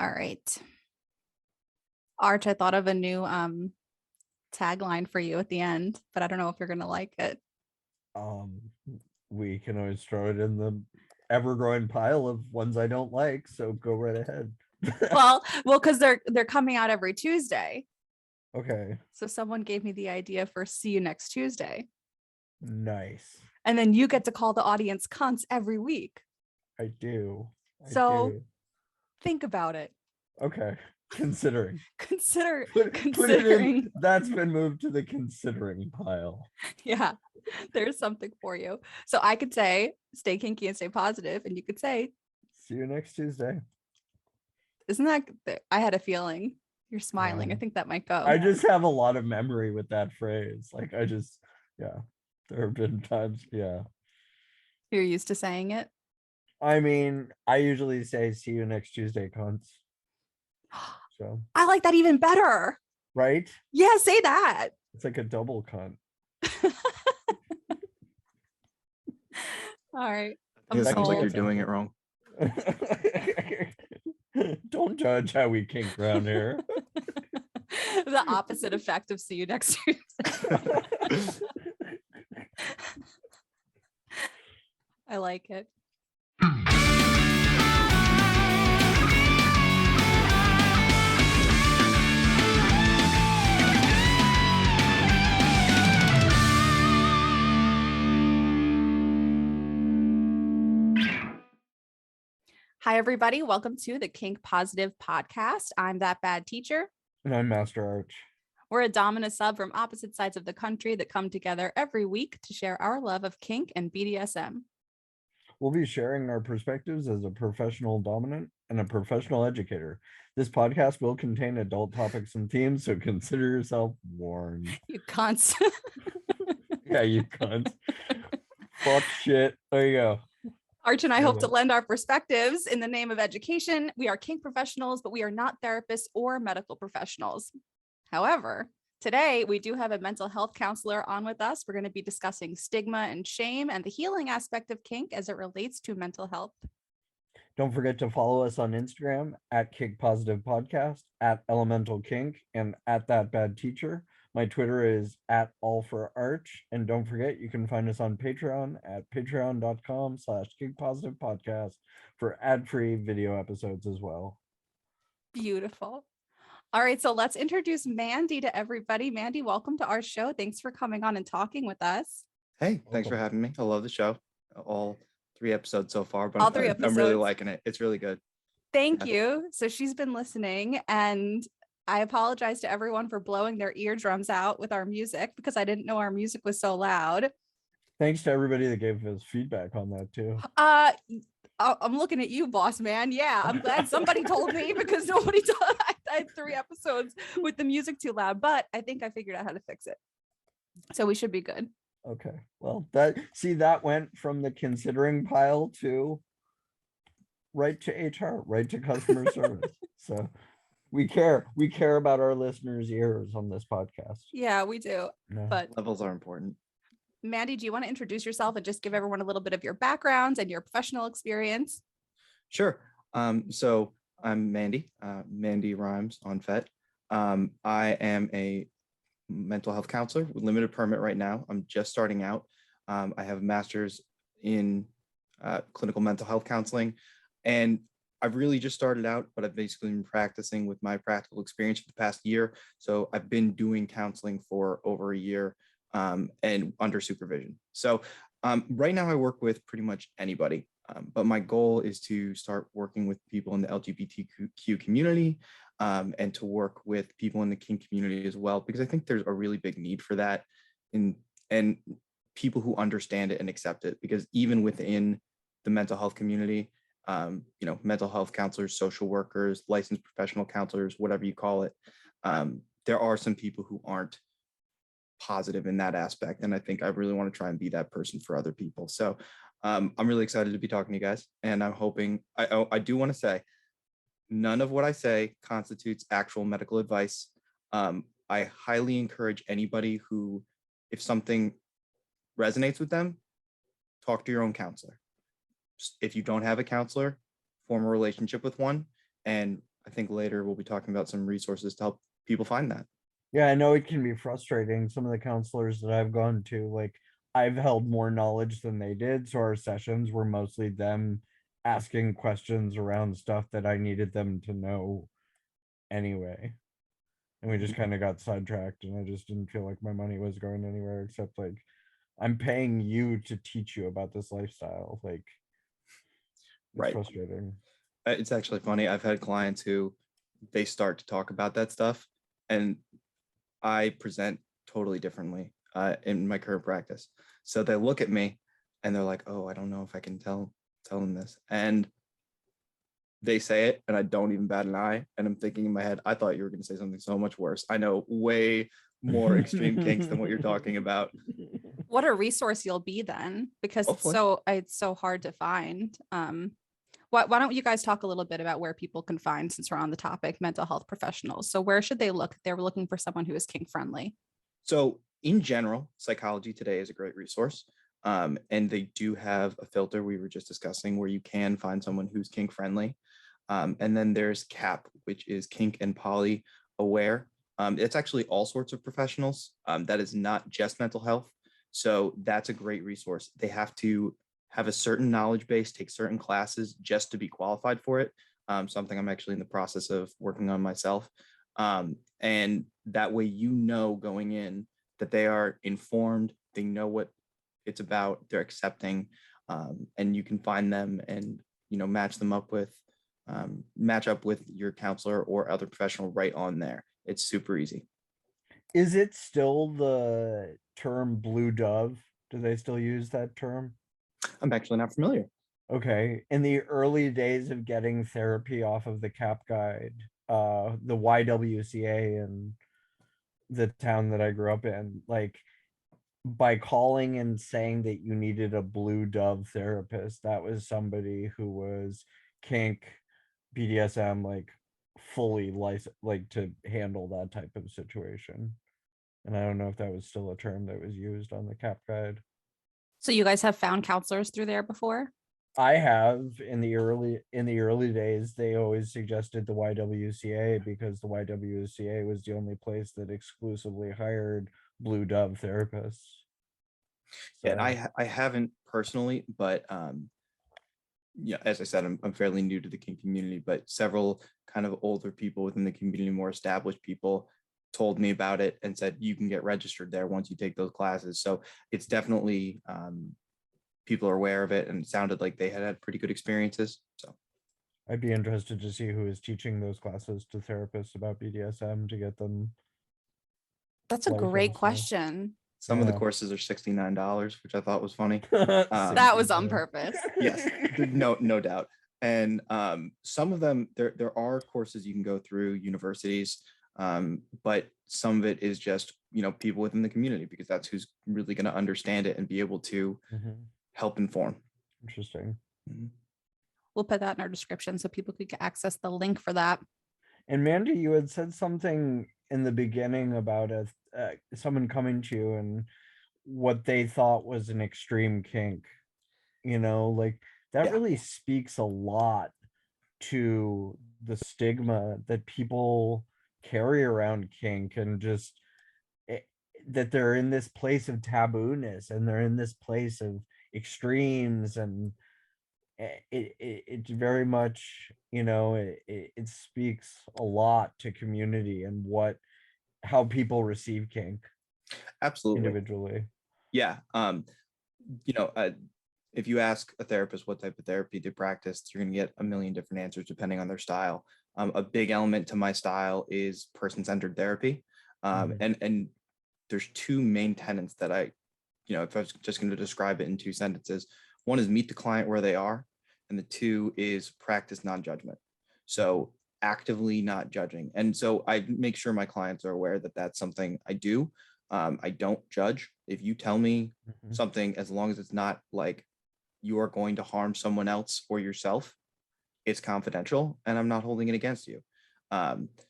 All right. Arch, I thought of a new tagline for you at the end, but I don't know if you're going to like it. We can always throw it in the ever-growing pile of ones I don't like, so go right ahead. Well, because they're coming out every Tuesday. Okay. So someone gave me the idea for see you next Tuesday. Nice. And then you get to call the audience cunts every week. I do. Think about it. Okay. Considering. Considering. That's been moved to the considering pile. Yeah, there's something for you. So I could say stay kinky and stay positive, and you could say see you next Tuesday. Isn't that, I had a feeling. You're smiling. I think that might go. I just have a lot of memory with that phrase. Like there have been times. Yeah. You're used to saying it. I mean, I usually say see you next Tuesday, cunts. So I like that even better. Right? Yeah, say that. It's like a double cunt. All right. It sounds like you're doing it wrong. Don't judge how we kink around here. The opposite effect of see you next Tuesday. I like it. Hi, everybody. Welcome to the Kink Positive Podcast. I'm that bad teacher. And I'm Master Arch. We're a dom and a sub from opposite sides of the country that come together every week to share our love of kink and BDSM. We'll be sharing our perspectives as a professional dominant and a professional educator. This podcast will contain adult topics and themes, so consider yourself warned. You cunts. Yeah, you cunts. Fuck shit. There you go. Arch and I hope to lend our perspectives in the name of education. We are kink professionals, but we are not therapists or medical professionals. However, today we do have a mental health counselor on with us. We're going to be discussing stigma and shame and the healing aspect of kink as it relates to mental health. Don't forget to follow us on Instagram at Kink Positive Podcast, at Elemental Kink, and at That Bad Teacher. My Twitter is at All for Arch. And don't forget, you can find us on Patreon at patreon.com/kinkpositivepodcast for ad-free video episodes as well. Beautiful. All right, so let's introduce Mandy to everybody. Mandy, welcome to our show. Thanks for coming on and talking with us. Hey, thanks for having me. I love the show. All 3 episodes so far, but all 3 episodes. I'm really liking it. It's really good. Thank you. So she's been listening, and I apologize to everyone for blowing their eardrums out with our music because I didn't know our music was so loud. Thanks to everybody that gave us feedback on that too. I'm looking at you, boss man. Yeah, I'm glad somebody told me because nobody told. I had 3 episodes with the music too loud, but I think I figured out how to fix it. So we should be good. Okay. Well, that went from the considering pile to right to HR, right to customer service. So we care about our listeners' ears on this podcast. Yeah, we do. No. But levels are important. Mandy, do you want to introduce yourself and just give everyone a little bit of your backgrounds and your professional experience? Sure. So I'm Mandy, Mandy Rhymes on FET. I am a mental health counselor with limited permit right now. I'm just starting out. I have a master's in clinical mental health counseling, and I've really just started out, but I've basically been practicing with my practical experience for the past year. So I've been doing counseling for over a year and under supervision. So right now I work with pretty much anybody, but my goal is to start working with people in the LGBTQ community and to work with people in the kink community as well, because I think there's a really big need for that and people who understand it and accept it, because even within the mental health community, mental health counselors, social workers, licensed professional counselors, whatever you call it, there are some people who aren't positive in that aspect. And I think I really want to try and be that person for other people. So I'm really excited to be talking to you guys. And I'm hoping, I do want to say, none of what I say constitutes actual medical advice. I highly encourage anybody who, if something resonates with them, talk to your own counselor. If you don't have a counselor, form a relationship with one. And I think later we'll be talking about some resources to help people find that. Yeah, I know it can be frustrating. Some of the counselors that I've gone to, like, I've held more knowledge than they did. So our sessions were mostly them asking questions around stuff that I needed them to know anyway. And we just kind of got sidetracked, and I just didn't feel like my money was going anywhere except like, I'm paying you to teach you about this lifestyle. Like, it's Right. frustrating. It's actually funny. I've had clients who they start to talk about that stuff, and I present totally differently in my current practice. So they look at me and they're like, "Oh, I don't know if I can tell them this." And they say it, and I don't even bat an eye. And I'm thinking in my head, I thought you were going to say something so much worse. I know way more extreme kinks than what you're talking about. What a resource you'll be then, because Hopefully. it's so hard to find. Why don't you guys talk a little bit about where people can find, since we're on the topic, mental health professionals? So where should they look if they're looking for someone who is kink friendly? So in general, Psychology Today is a great resource. And they do have a filter we were just discussing where you can find someone who's kink friendly. And then there's CAP, which is kink and poly aware. It's actually all sorts of professionals. That is not just mental health. So that's a great resource. They have to have a certain knowledge base, take certain classes just to be qualified for it. Something I'm actually in the process of working on myself. And that way, going in that they are informed, they know what it's about, they're accepting, and you can find them and match up with your counselor or other professional right on there. It's super easy. Is it still the term blue dove? Do they still use that term? I'm actually not familiar. Okay. In the early days of getting therapy off of the CAP guide, the YWCA in the town that I grew up in, like, by calling and saying that you needed a blue dove therapist, that was somebody who was kink, BDSM, like fully licensed, like to handle that type of situation. And I don't know if that was still a term that was used on the CAP guide. So you guys have found counselors through there before? I have in the early days, they always suggested the YWCA because the YWCA was the only place that exclusively hired blue dove therapists. Yeah, and So I haven't personally, but yeah, as I said, I'm fairly new to the kink community, but several kind of older people within the community, more established people, told me about it and said you can get registered there once you take those classes. So it's definitely people are aware of it, and it sounded like they had pretty good experiences. So I'd be interested to see who is teaching those classes to therapists about BDSM to get them That's a great licensed. So, question. some of the yeah. courses are $69, which I thought was funny. That was on purpose. Yes, no doubt. And some of them, there are courses you can go through universities, but some of it is just people within the community, because that's who's really going to understand it and be able to Mhm. help inform. Interesting. We'll put that in our description so people could access the link for that. And Mandy, you had said something in the beginning about someone coming to you and what they thought was an extreme kink. Like that Yeah. really speaks a lot to the stigma that people carry around kink, and just that they're in this place of tabooness and they're in this place of extremes, and it's very much it speaks a lot to community and how people receive kink Absolutely. individually. Yeah. If you ask a therapist what type of therapy they practice, you're going to get a million different answers depending on their style. A big element to my style is person-centered therapy. And there's two main tenets that if I was just going to describe it in two sentences, one is meet the client where they are, and the two is practice non-judgment. So actively not judging. And so I make sure my clients are aware that that's something I do. I don't judge. If you tell me something, as long as it's not like you are going to harm someone else or yourself, it's confidential and I'm not holding it against you.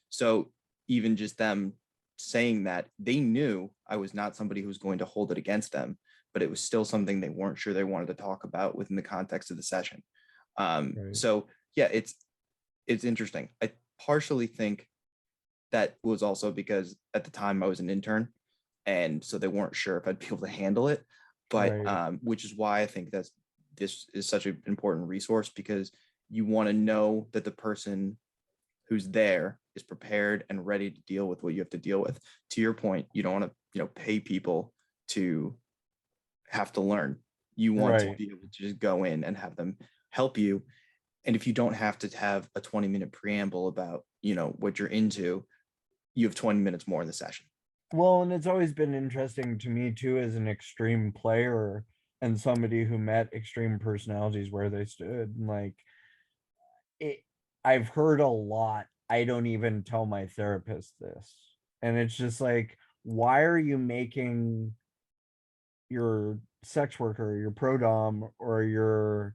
So even just them saying that, they knew I was not somebody who was going to hold it against them, but it was still something they weren't sure they wanted to talk about within the context of the session. Right. So yeah, it's interesting. partially think that was also because at the time I was an intern, and so they weren't sure if I'd be able to handle it. But Right. which is why I think this is such an important resource, because you want to know that the person who's there is prepared and ready to deal with what you have to deal with. To your point, you don't want to, pay people to have to learn. You want to Right. be able to just go in and have them help you. And if you don't have to have a 20-minute preamble about, what you're into, you have 20 minutes more in the session. Well, and it's always been interesting to me too, as an extreme player and somebody who met extreme personalities where they stood. And like it, I've heard a lot. I don't even tell my therapist this. And it's just like, why are you making your sex worker, your pro dom, or your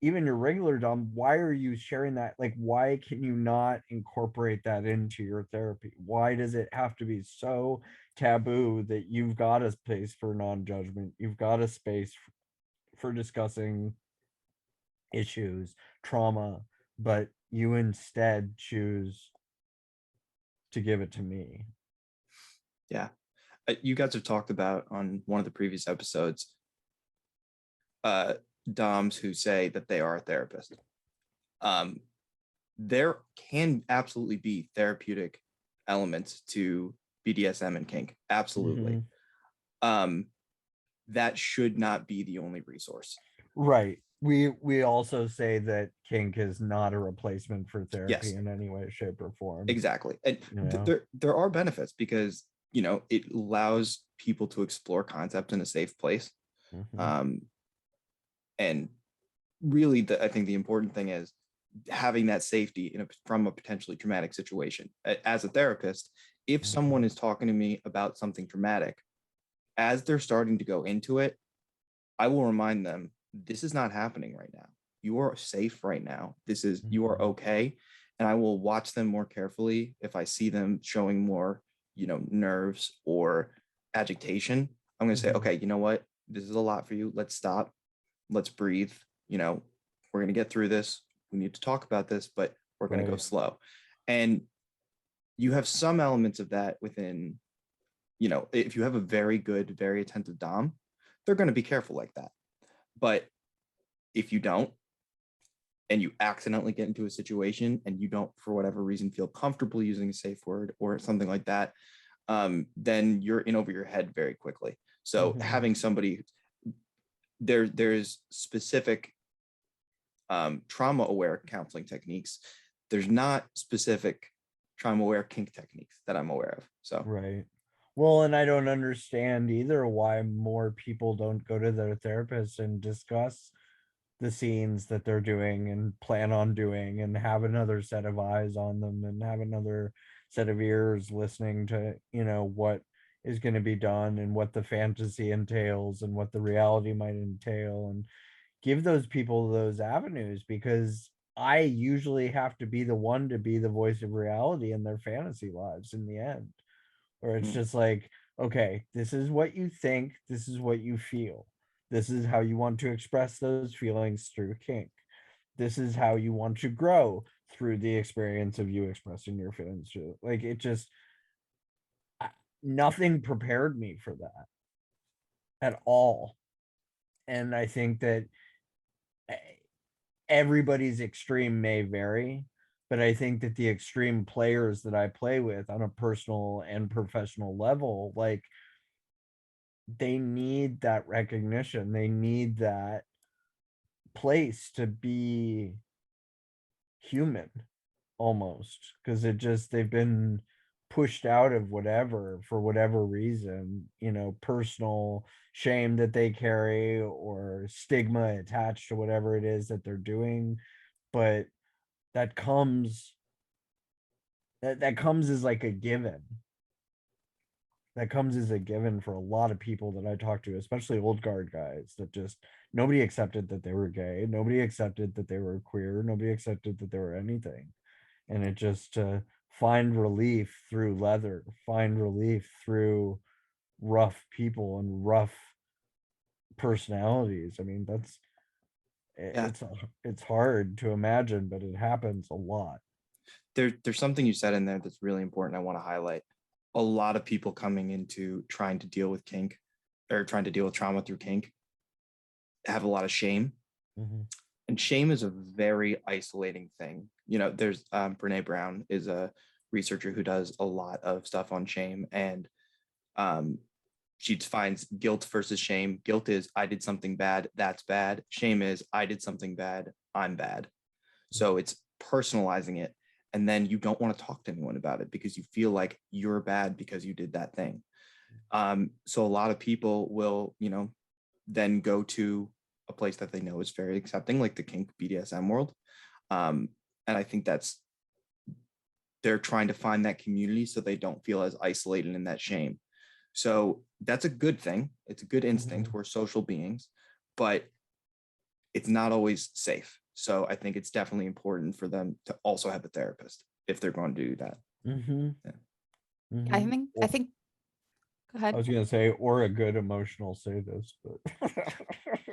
even your regular dom, why are you sharing that? Like, why can you not incorporate that into your therapy? Why does it have to be so taboo that you've got a space for non-judgment? You've got a space for discussing issues, trauma, but you instead choose to give it to me. Yeah. You guys have talked about on one of the previous episodes, DOMs who say that they are a therapist. There can absolutely be therapeutic elements to BDSM and kink. Absolutely. That should not be the only resource. Right. We also say that kink is not a replacement for therapy Yes. in any way, shape, or form. Exactly. And there are benefits, because it allows people to explore concepts in a safe place. And really, I think the important thing is having that safety from a potentially traumatic situation. As a therapist, if someone is talking to me about something traumatic, as they're starting to go into it, I will remind them, this is not happening right now. You are safe right now. You are okay. And I will watch them more carefully. If I see them showing more, nerves or agitation, I'm going to say, okay, you know what? This is a lot for you. Let's stop. Let's breathe. We're going to get through this. We need to talk about this, but we're going to go slow. And you have some elements of that within, if you have a very good, very attentive dom, they're going to be careful like that. But if you don't, and you accidentally get into a situation and you don't, for whatever reason, feel comfortable using a safe word or something like that, then you're in over your head very quickly. So having somebody, there's specific trauma-aware counseling techniques. There's not specific trauma-aware kink techniques that I'm aware of. So right. Well, and I don't understand either why more people don't go to their therapist and discuss the scenes that they're doing and plan on doing and have another set of eyes on them and have another set of ears listening to, what is going to be done and what the fantasy entails and what the reality might entail, and give those people those avenues, because I usually have to be the one to be the voice of reality in their fantasy lives in the end, where it's just like, okay, this is what you think, this is what you feel, this is how you want to express those feelings through kink, this is how you want to grow through the experience of you expressing your feelings. Like, it just, nothing prepared me for that at all. And I think that everybody's extreme may vary, but I think that the extreme players that I play with on a personal and professional level, like, they need that recognition. They need that place to be human almost, because they've been pushed out of whatever for whatever reason, personal shame that they carry or stigma attached to whatever it is that they're doing. But that comes as like a given. That comes as a given for a lot of people that I talk to, especially old guard guys, that just nobody accepted that they were gay, nobody accepted that they were queer, nobody accepted that they were anything. And it just find relief through leather, find relief through rough people and rough personalities. I mean, it's hard to imagine, but it happens a lot. there's something you said in there that's really important. I want to highlight. A lot of people coming into trying to deal with kink or trying to deal with trauma through kink have a lot of shame. Mhm. And shame is a very isolating thing. You know, there's Brene Brown is a researcher who does a lot of stuff on shame, and she defines guilt versus shame. Guilt is I did something bad, that's bad. Shame is I did something bad, I'm bad. So it's personalizing it, and then you don't want to talk to anyone about it because you feel like you're bad because you did that thing. So a lot of people will, you know, then go to a place that they know is very accepting, like the kink BDSM world. And I think they're trying to find that community so they don't feel as isolated in that shame. So that's a good thing. It's a good instinct. We're social beings, but it's not always safe. So I think it's definitely important for them to also have a therapist if they're going to do that. Mhm. Yeah. Mhm. I think, go ahead. I was gonna say, or a good emotional sadist, but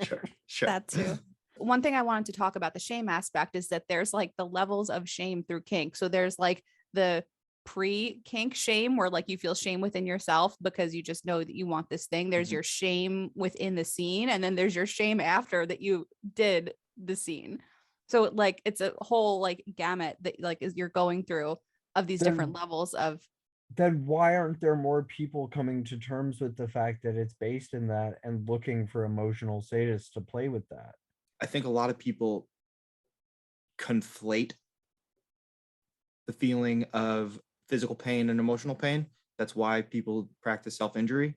Sure. That too. One thing I wanted to talk about the shame aspect is that there's like the levels of shame through kink. So there's like the pre-kink shame where like you feel shame within yourself because you just know that you want this thing. There's Mhm. your shame within the scene, and then there's your shame after that you did the scene. So like it's a whole like gamut that like is you're going through of these different levels of. then why aren't there more people coming to terms with the fact that it's based in that and looking for emotional sadists to play with that? I think a lot of people conflate the feeling of physical pain and emotional pain. That's why people practice self-injury,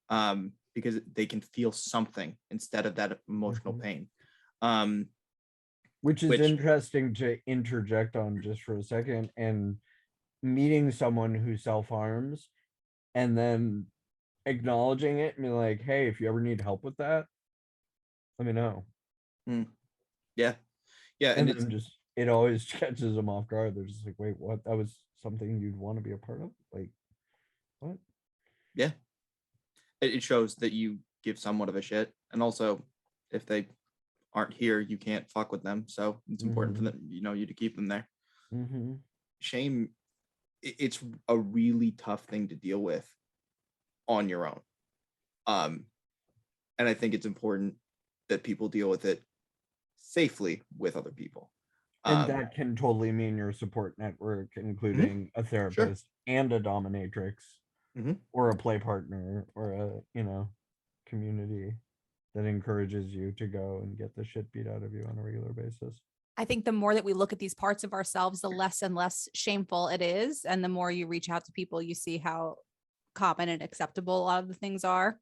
because they can feel something instead of that emotional Mhm. pain. Which is Which interesting to interject on just for a second. And meeting someone who self-harms and then acknowledging it and be like, hey, if you ever need help with that, let me know. yeah, And and it's then just it always catches them off guard. They're just like, wait, what? That was something you'd want to be a part of? Like, what? yeah, it shows that you give somewhat of a shit, and also if they aren't here, you can't fuck with them. So it's important for them, you know, you to keep them there. Mm-hmm. Shame, it's a really tough thing to deal with on your own. And I think it's important that people deal with it safely with other people. And that can totally mean your support network, including a therapist and a dominatrix or a play partner or a, community that encourages you to go and get the shit beat out of you on a regular basis. I think the more that we look at these parts of ourselves, the less and less shameful it is. And the more you reach out to people, you see how common and acceptable a lot of the things are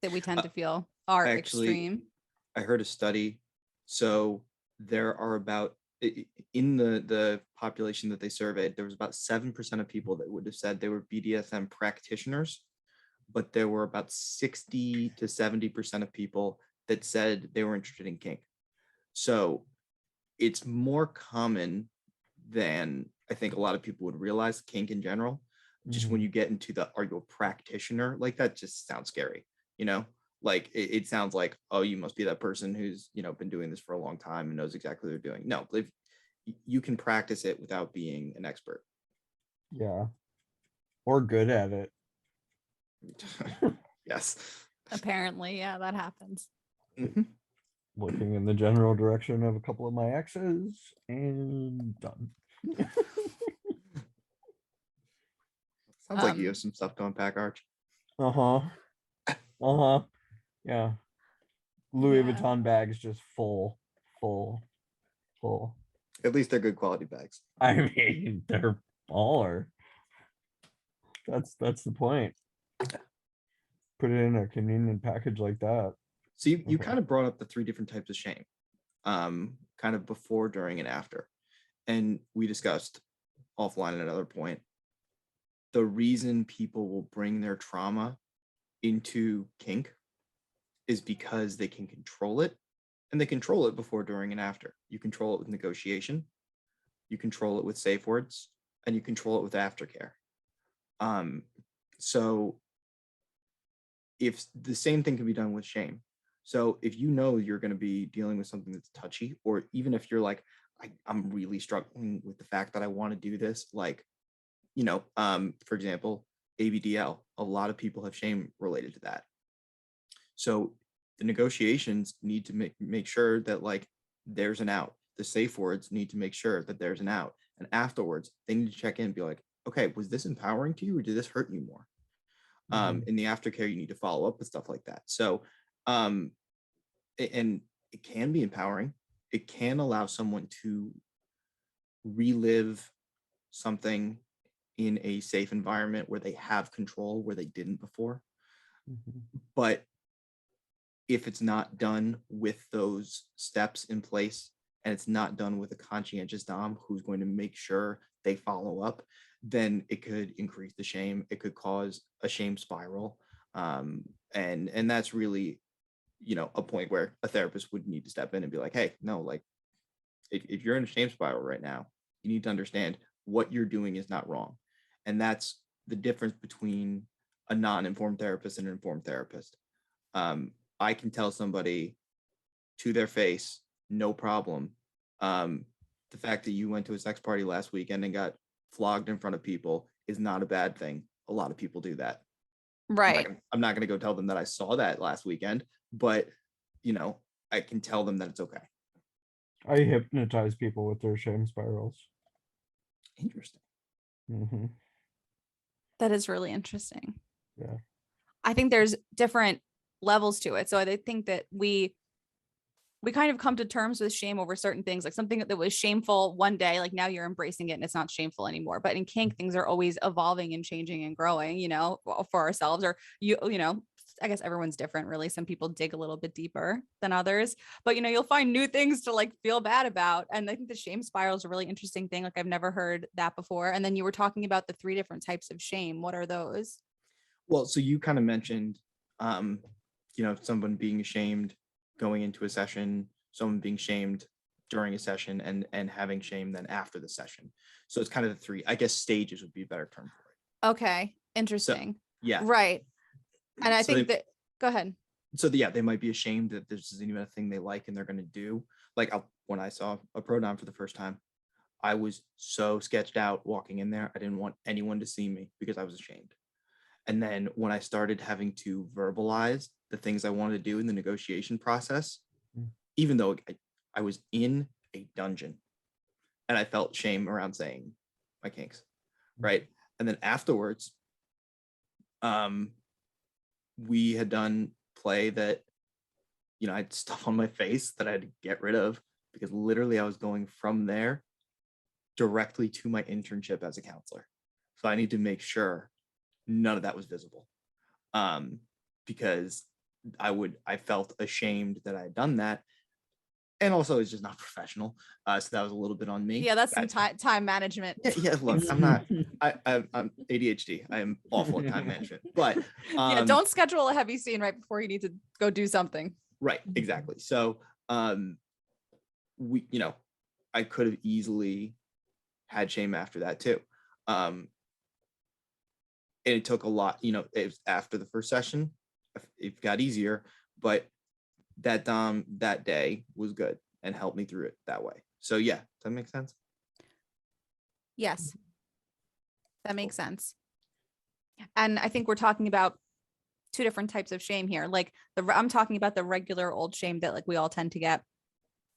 that we tend to feel are extreme. I heard a study. So there are about, in the population that they surveyed, there was about 7% of people that would have said they were BDSM practitioners, but there were about 60 to 70% of people that said they were interested in kink. So it's more common than I think a lot of people would realize, kink in general. Just when you get into the are you a practitioner, like that just sounds scary, you know? Like it sounds like, oh, you must be that person who's, you know, been doing this for a long time and knows exactly what they're doing. No, if you can practice it without being an expert. Yeah. Or good at it. Yes. Apparently, yeah, that happens. Looking in the general direction of a couple of my exes and done. Sounds like you have some stuff going back, Arch. Yeah. Louis Yeah. Vuitton bags just full. At least they're good quality bags. I mean, they're baller. That's the point. Put it in a convenient package like that. So you kind of brought up the 3 different types of shame, kind of before, during, and after. And we discussed offline at another point, the reason people will bring their trauma into kink is because they can control it, and they control it before, during, and after. You control it with negotiation, you control it with safe words, and you control it with aftercare. So if the same thing can be done with shame. So if you know you're going to be dealing with something that's touchy, or even if you're like, I'm really struggling with the fact that I want to do this. Like, for example, ABDL, a lot of people have shame related to that. So the negotiations need to make sure that like there's an out. The safe words need to make sure that there's an out. And afterwards, they need to check in and be like, okay, was this empowering to you or did this hurt you more? In the aftercare, you need to follow up with stuff like that. So, and it can be empowering. It can allow someone to relive something in a safe environment where they have control where they didn't before. But if it's not done with those steps in place and it's not done with a conscientious dom who's going to make sure they follow up, then it could increase the shame. It could cause a shame spiral. And that's really, a point where a therapist would need to step in and be like, hey, no, like if you're in a shame spiral right now, you need to understand what you're doing is not wrong. And that's the difference between a non-informed therapist and an informed therapist. I can tell somebody to their face, no problem. The fact that you went to a sex party last weekend and got flogged in front of people is not a bad thing. A lot of people do that. Right. I'm not going to go tell them that I saw that last weekend, but I can tell them that it's okay. I hypnotize people with their shame spirals. Interesting. That is really interesting. Yeah. I think there's different levels to it. So I think that we kind of come to terms with shame over certain things, like something that was shameful one day, like now you're embracing it and it's not shameful anymore. But in kink, things are always evolving and changing and growing, for ourselves, or I guess everyone's different, really. Some people dig a little bit deeper than others, but you'll find new things to like feel bad about. And I think the shame spiral is a really interesting thing. Like I've never heard that before. And then you were talking about the 3 different types of shame. What are those? Well, so you kind of mentioned, someone being ashamed going into a session, someone being shamed during a session, and having shame then after the session. So it's kind of the 3, I guess, stages would be a better term for it. Okay. Interesting. So, yeah. Right. And I So think that, go ahead. So they might be ashamed that this isn't even a thing they like and they're going to do. Like when I saw a pro dom for the first time, I was so sketched out walking in there. I didn't want anyone to see me because I was ashamed. And then when I started having to verbalize the things I wanted to do in the negotiation process, even though I was in a dungeon and I felt shame around saying my kinks, right? And then afterwards, we had done play that, I had stuff on my face that I had to get rid of because literally I was going from there directly to my internship as a counselor. So I need to make sure none of that was visible, because I felt ashamed that I had done that. And also it's just not professional. So that was a little bit on me. Yeah, that's some time management. Yeah, look, I'm ADHD. I am awful at time management. But yeah, don't schedule a heavy scene right before you need to go do something. Right, exactly. So I could have easily had shame after that too. And it took a lot, it was after the first session, it got easier, but that that day was good and helped me through it that way. So yeah, does that make sense? Yes, that makes sense. And I think we're talking about 2 different types of shame here. Like I'm talking about the regular old shame that like we all tend to get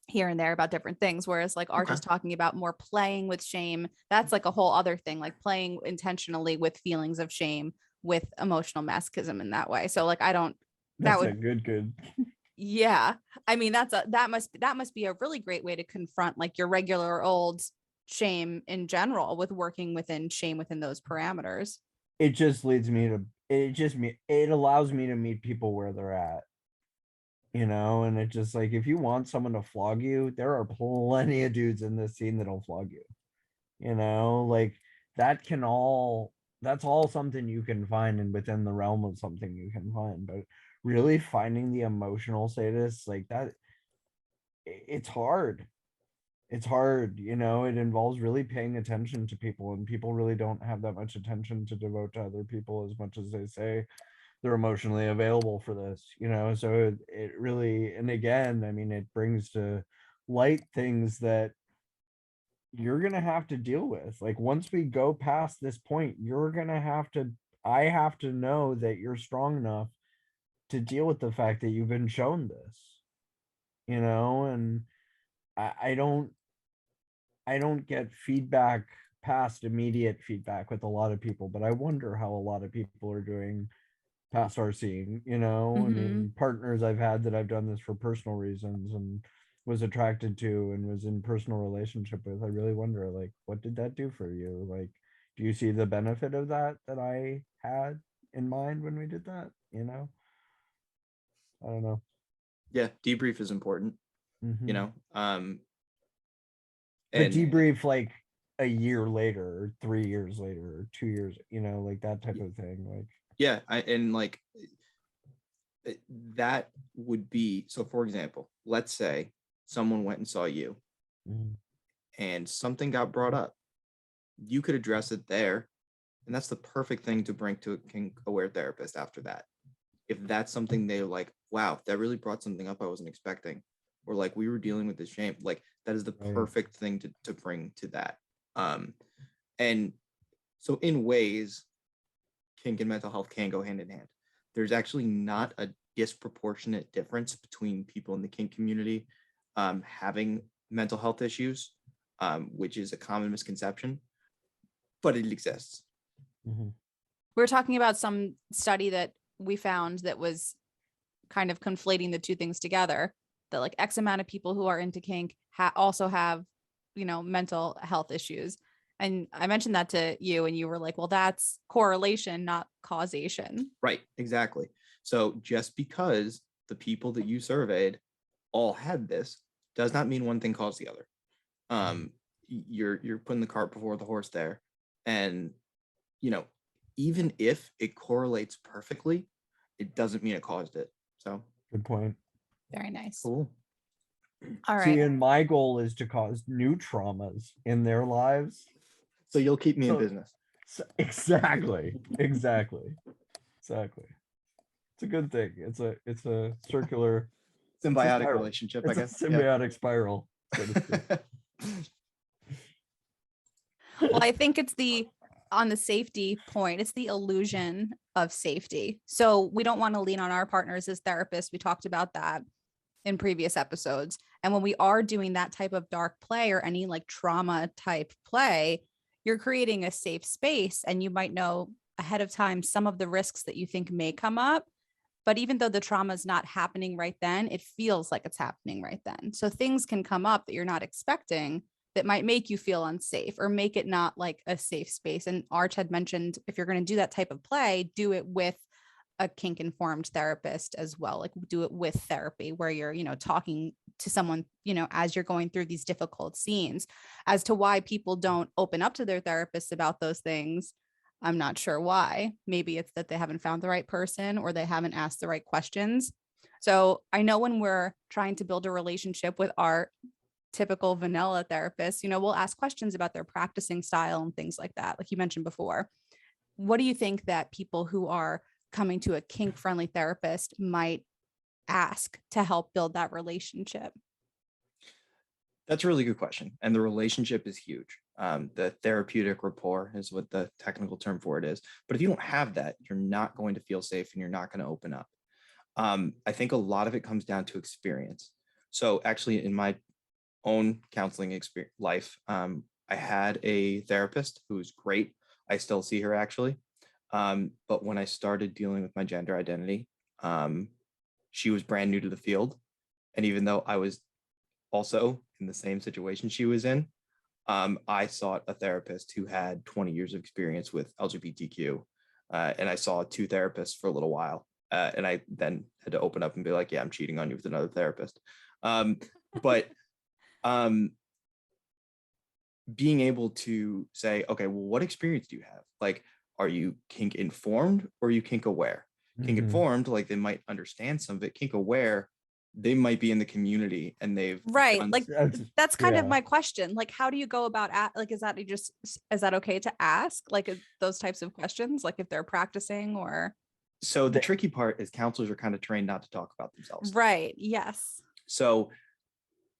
here and there about different things. Whereas like Art is talking about more playing with shame. That's like a whole other thing, like playing intentionally with feelings of shame with emotional masochism in that way. So like, That's a good. Yeah. I mean, that must be a really great way to confront like your regular old shame in general with working within shame within those parameters. It just leads me to, it allows me to meet people where they're at, and it just like, if you want someone to flog you, there are plenty of dudes in this scene that'll flog you, like that's all something you can find and within the realm of something you can find, but really finding the emotional status like that, it's hard. It involves really paying attention to people, and people really don't have that much attention to devote to other people as much as they say they're emotionally available for this, so it really, and again, I mean, it brings to light things that you're gonna have to deal with. Like once we go past this point, you're gonna have to, I have to know that you're strong enough to deal with the fact that you've been shown this, and I don't get feedback past immediate feedback with a lot of people, but I wonder how a lot of people are doing past our seeing, I Mhm. mean, partners I've had that I've done this for personal reasons and was attracted to and was in personal relationship with. I really wonder, like, what did that do for you? Like, do you see the benefit of that I had in mind when we did that? I don't know. Yeah, debrief is important, Mhm. But and debrief like a year later or 3 years later or 2 years, like that type of thing. Like, yeah, that would be, so for example, let's say someone went and saw you mhm, and something got brought up. You could address it there, and that's the perfect thing to bring to a kink aware therapist after that. If that's something they're like, wow, that really brought something up I wasn't expecting, or like we were dealing with this shame, like that is the right. perfect thing to bring to that. And so in ways, kink and mental health can go hand in hand. There's actually not a disproportionate difference between people in the kink community having mental health issues, which is a common misconception, but it exists. Mhm. We were talking about some study that we found that was kind of conflating the two things together, that like X amount of people who are into kink also have, mental health issues. And I mentioned that to you and you were like, well, that's correlation, not causation. Right, exactly. So just because the people that you surveyed all had this does not mean one thing caused the other. You're putting the cart before the horse there. And even if it correlates perfectly, it doesn't mean it caused it. So Good point. Very nice. cool. All See, right. and my goal is to cause new traumas in their lives. So you'll keep me in So- business. Exactly. It's a good thing. It's a circular Symbiotic spiral. relationship, I It's a guess. symbiotic spiral, so to speak. Well, I think it's on the safety point, it's the illusion of safety. So we don't want to lean on our partners as therapists. We talked about that in previous episodes. And when we are doing that type of dark play or any like trauma type play, you're creating a safe space and you might know ahead of time some of the risks that you think may come up. But even though the trauma is not happening right then, it feels like it's happening right then. So things can come up that you're not expecting that might make you feel unsafe or make it not like a safe space. And Arch had mentioned if you're going to do that type of play, do it with a kink informed therapist as well. Like do it with therapy where you're, talking to someone, as you're going through these difficult scenes. As to why people don't open up to their therapists about those things, I'm not sure why. Maybe it's that they haven't found the right person or they haven't asked the right questions. So I know when we're trying to build a relationship with our typical vanilla therapist, we'll ask questions about their practicing style and things like that, like you mentioned before. What do you think that people who are coming to a kink friendly therapist might ask to help build that relationship? That's a really good question. And the relationship is huge. The therapeutic rapport is what the technical term for it is. But if you don't have that, you're not going to feel safe and you're not going to open up. I think a lot of it comes down to experience. So actually in my own counseling life, I had a therapist who's great. I still see her actually. But when I started dealing with my gender identity, she was brand new to the field. And even though I was also in the same situation she was in, I sought a therapist who had 20 years of experience with LGBTQ. And I saw 2 therapists for a little while. And I then had to open up and be like, yeah, I'm cheating on you with another therapist. But being able to say, okay, well, what experience do you have? Like, are you kink informed or are you kink aware? Kink Mhm. informed, like they might understand some of it. Kink aware, they might be in the community and they've Right. done- Like That's- that's kind of yeah. my question. Like, how do you go about like, is that okay to ask like those types of questions? Like if they're practicing or. So the tricky part is counselors are kind of trained not to talk about themselves. Right. Yes. So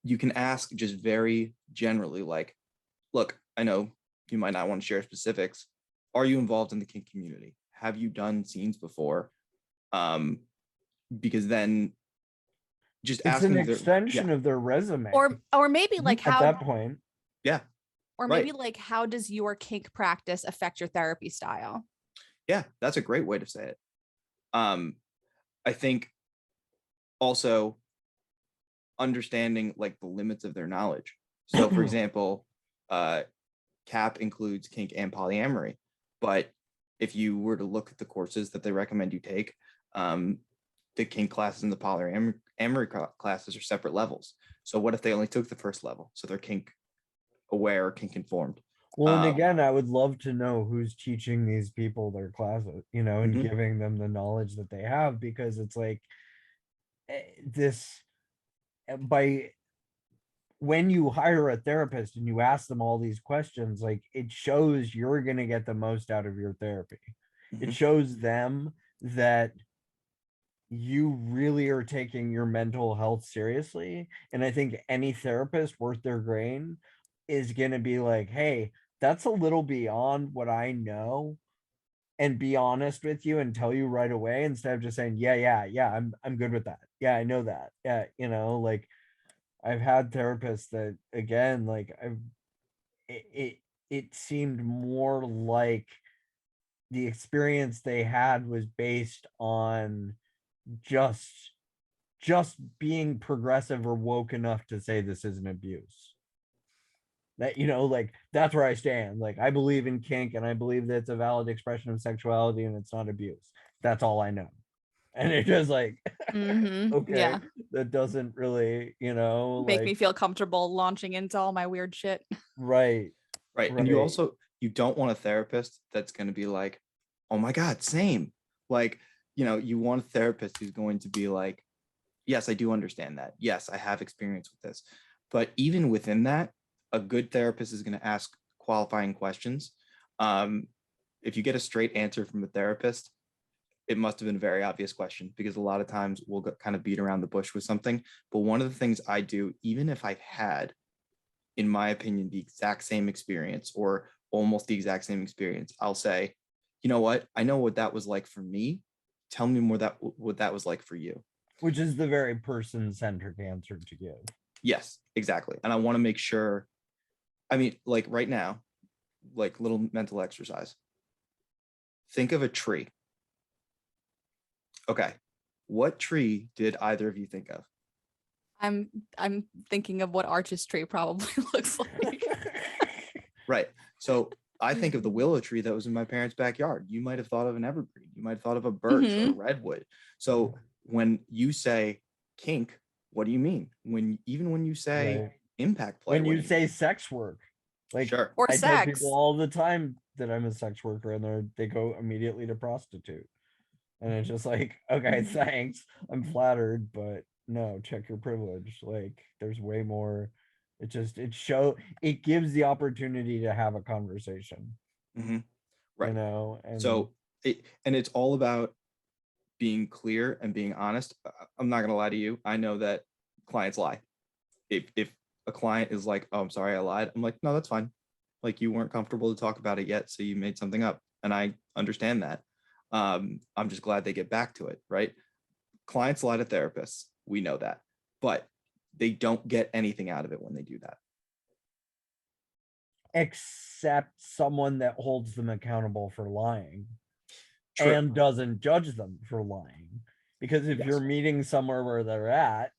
you can ask just very generally, like, look, I know you might not want to share specifics. Are you involved in the kink community? Have you done scenes before? Because then just It's an asking if they're, extension of their resume Or maybe like at how, that point. yeah, or right. maybe like how does your kink practice affect your therapy style? Yeah, that's a great way to say it. I think also understanding like the limits of their knowledge. So for example, CAP includes kink and polyamory, but if you were to look at the courses that they recommend you take, the kink classes and the polyamory classes are separate levels. So what if they only took the first level? So they're kink aware, kink informed. Well, and again, I would love to know who's teaching these people their classes, you know, and Mhm. giving them the knowledge that they have, because it's like this by when you hire a therapist and you ask them all these questions, like it shows you're going to get the most out of your therapy. It Mhm. shows them that you really are taking your mental health seriously. And I think any therapist worth their grain is going to be like, hey, that's a little beyond what I know, and be honest with you and tell you right away, instead of just saying, yeah, I'm good with that. Yeah, I know that. Yeah, you know, like I've had therapists that again, like it seemed more like the experience they had was based on just being progressive or woke enough to say this isn't abuse. That, you know, like that's where I stand. Like I believe in kink and I believe that it's a valid expression of sexuality and it's not abuse. That's all I know. And it just like okay, Yeah. that doesn't really, you know, Make like me feel comfortable launching into all my weird shit. right. Right. And you also, you don't want a therapist that's going to be like, oh my God, same. Like, you want a therapist who's going to be like, yes, I do understand that. Yes, I have experience with this. But even within that, a good therapist is going to ask qualifying questions. If you get a straight answer from a therapist, it must have been a very obvious question, because a lot of times we'll kind of beat around the bush with something. But one of the things I do, even if I've had, in my opinion, the exact same experience or almost the exact same experience, I'll say, you know what? I know what that was like for me. Tell me more what that was like for you. Which is the very person-centered answer to give. Yes, exactly. And I want to make sure, I mean, like right now, like little mental exercise. Think of a tree. Okay. What tree did either of you think of? I'm thinking of what Arch's tree probably looks like. Right. So I think of the willow tree that was in my parents' backyard. You might have thought of an evergreen. You might have thought of a birch or a redwood. So when you say kink, what do you mean? When you say impact play, when you say sex work, like sure. Or I tell sex. people all the time that I'm a sex worker, and they go immediately to prostitute, and it's just like, okay, thanks, I'm flattered, but no, check your privilege. Like there's way more. It gives the opportunity to have a conversation. Mm-hmm. Right. You know, and so it's all about being clear and being honest. I'm not gonna lie to you. I know that clients lie. If a client is like, oh, I'm sorry, I lied, I'm like, no, that's fine. Like you weren't comfortable to talk about it yet, so you made something up, and I understand that. I'm just glad they get back to it, right? Clients lie to therapists. We know that, but they don't get anything out of it when they do that. except someone that holds them accountable for lying. True. And doesn't judge them for lying. Because if you're meeting somewhere where they're at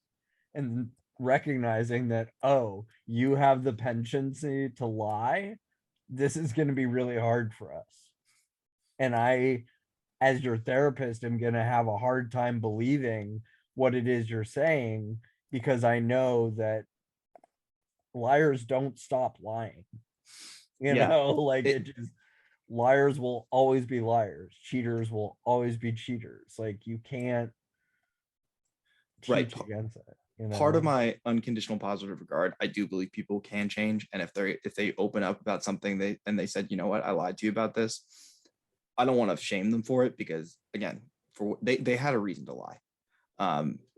and recognizing that, oh, you have the penchantcy to lie, this is going to be really hard for us. And I, as your therapist, am going to have a hard time believing what it is you're saying, because I know that liars don't stop lying. You know, like it just, liars will always be liars. Cheaters will always be cheaters. Like you can't teach against it. You know? Part of my unconditional positive regard, I do believe people can change, and if they open up about something they said, you know what, I lied to you about this, I don't want to shame them for it, because again, they had a reason to lie.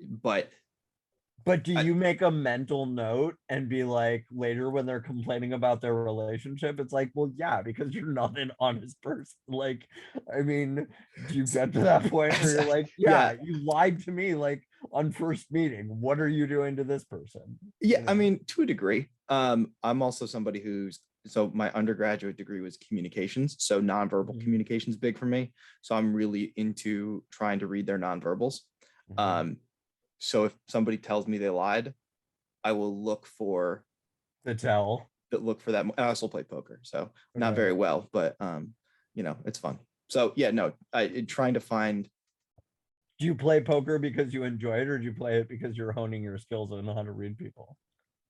But But do you make a mental note and be like, later when they're complaining about their relationship, it's like, well, yeah, because you're not an honest person. Like, I mean, do you get to that point where you're like, yeah, you lied to me like on first meeting. What are you doing to this person? Yeah, You I know? mean, to a degree. I'm also somebody so my undergraduate degree was communications, so nonverbal Mhm. communication is big for me. So I'm really into trying to read their nonverbals. Mhm. So if somebody tells me they lied, I will look for The tell. that. I also play poker, so not Okay. very well, but it's fun. So yeah, no, trying to find. Do you play poker because you enjoy it, or do you play it because you're honing your skills on how to read people?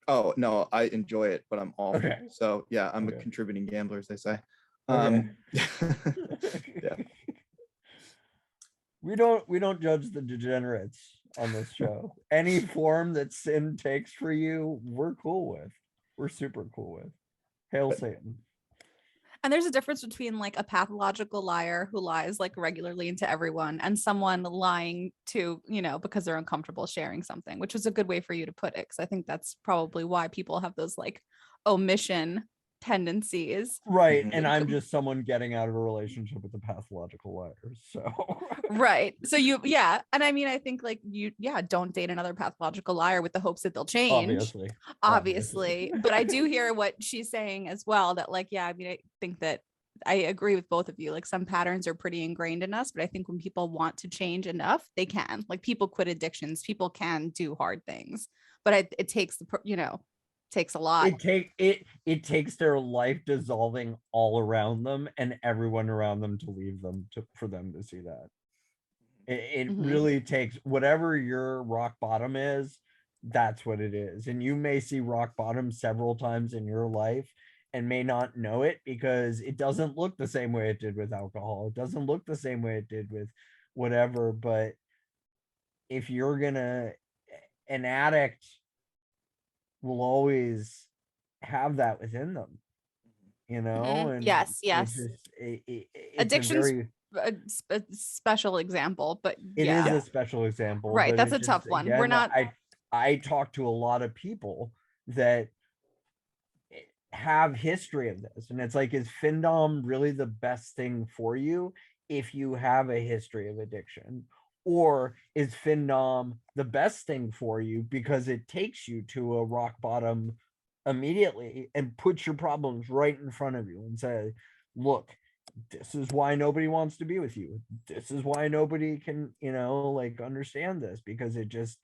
Oh no, I enjoy it, but I'm awful. Okay. So yeah, I'm a Okay. contributing gambler, as they say. Okay. Yeah. We don't judge the degenerates on this show. Any form that sin takes for you, we're cool with. We're super cool with. Hail Satan. And there's a difference between like a pathological liar who lies like regularly into everyone and someone lying to, because they're uncomfortable sharing something, which is a good way for you to put it. Cause I think that's probably why people have those like omission tendencies. Right. Mhm. And I'm just someone getting out of a relationship with a pathological liar. So Right. So yeah. And I mean, I think like don't date another pathological liar with the hopes that they'll change. Obviously. But I do hear what she's saying as well, that like, yeah, I mean, I think that I agree with both of you. Like some patterns are pretty ingrained in us, but I think when people want to change enough, they can. Like people quit addictions, people can do hard things, but it takes takes a lot. it takes their life dissolving all around them and everyone around them to leave them for them to see that. It Mhm. really takes whatever your rock bottom is, that's what it is. And you may see rock bottom several times in your life and may not know it because it doesn't look the same way it did with alcohol. It doesn't look the same way it did with whatever. But if you're an addict will always have that within them, and Yes, it yes. just it's a Addiction's very a special example, but it is yeah, a special example, right. but That's it a just tough one. We're again, not. I talk to a lot of people that have history of this, and it's like, is Findom really the best thing for you if you have a history of addiction? Or is Findom the best thing for you because it takes you to a rock bottom immediately and puts your problems right in front of you and say, look, this is why nobody wants to be with you. This is why nobody can, like understand this, because it just,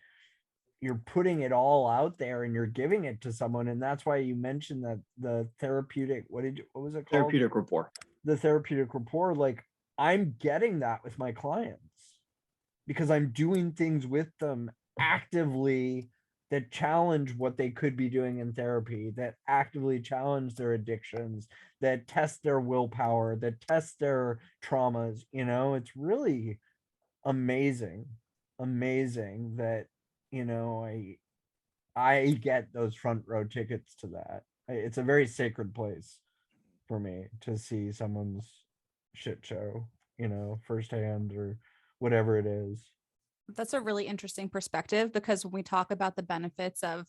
you're putting it all out there and you're giving it to someone. And that's why you mentioned that the therapeutic, what was it called? Therapeutic rapport. The therapeutic rapport. Like, I'm getting that with my clients because I'm doing things with them actively that challenge what they could be doing in therapy, that actively challenge their addictions, that test their willpower, that test their traumas. It's really amazing that, I get those front row tickets to that. It's a very sacred place for me to see someone's shit show, firsthand or whatever it is. That's a really interesting perspective, because when we talk about the benefits of,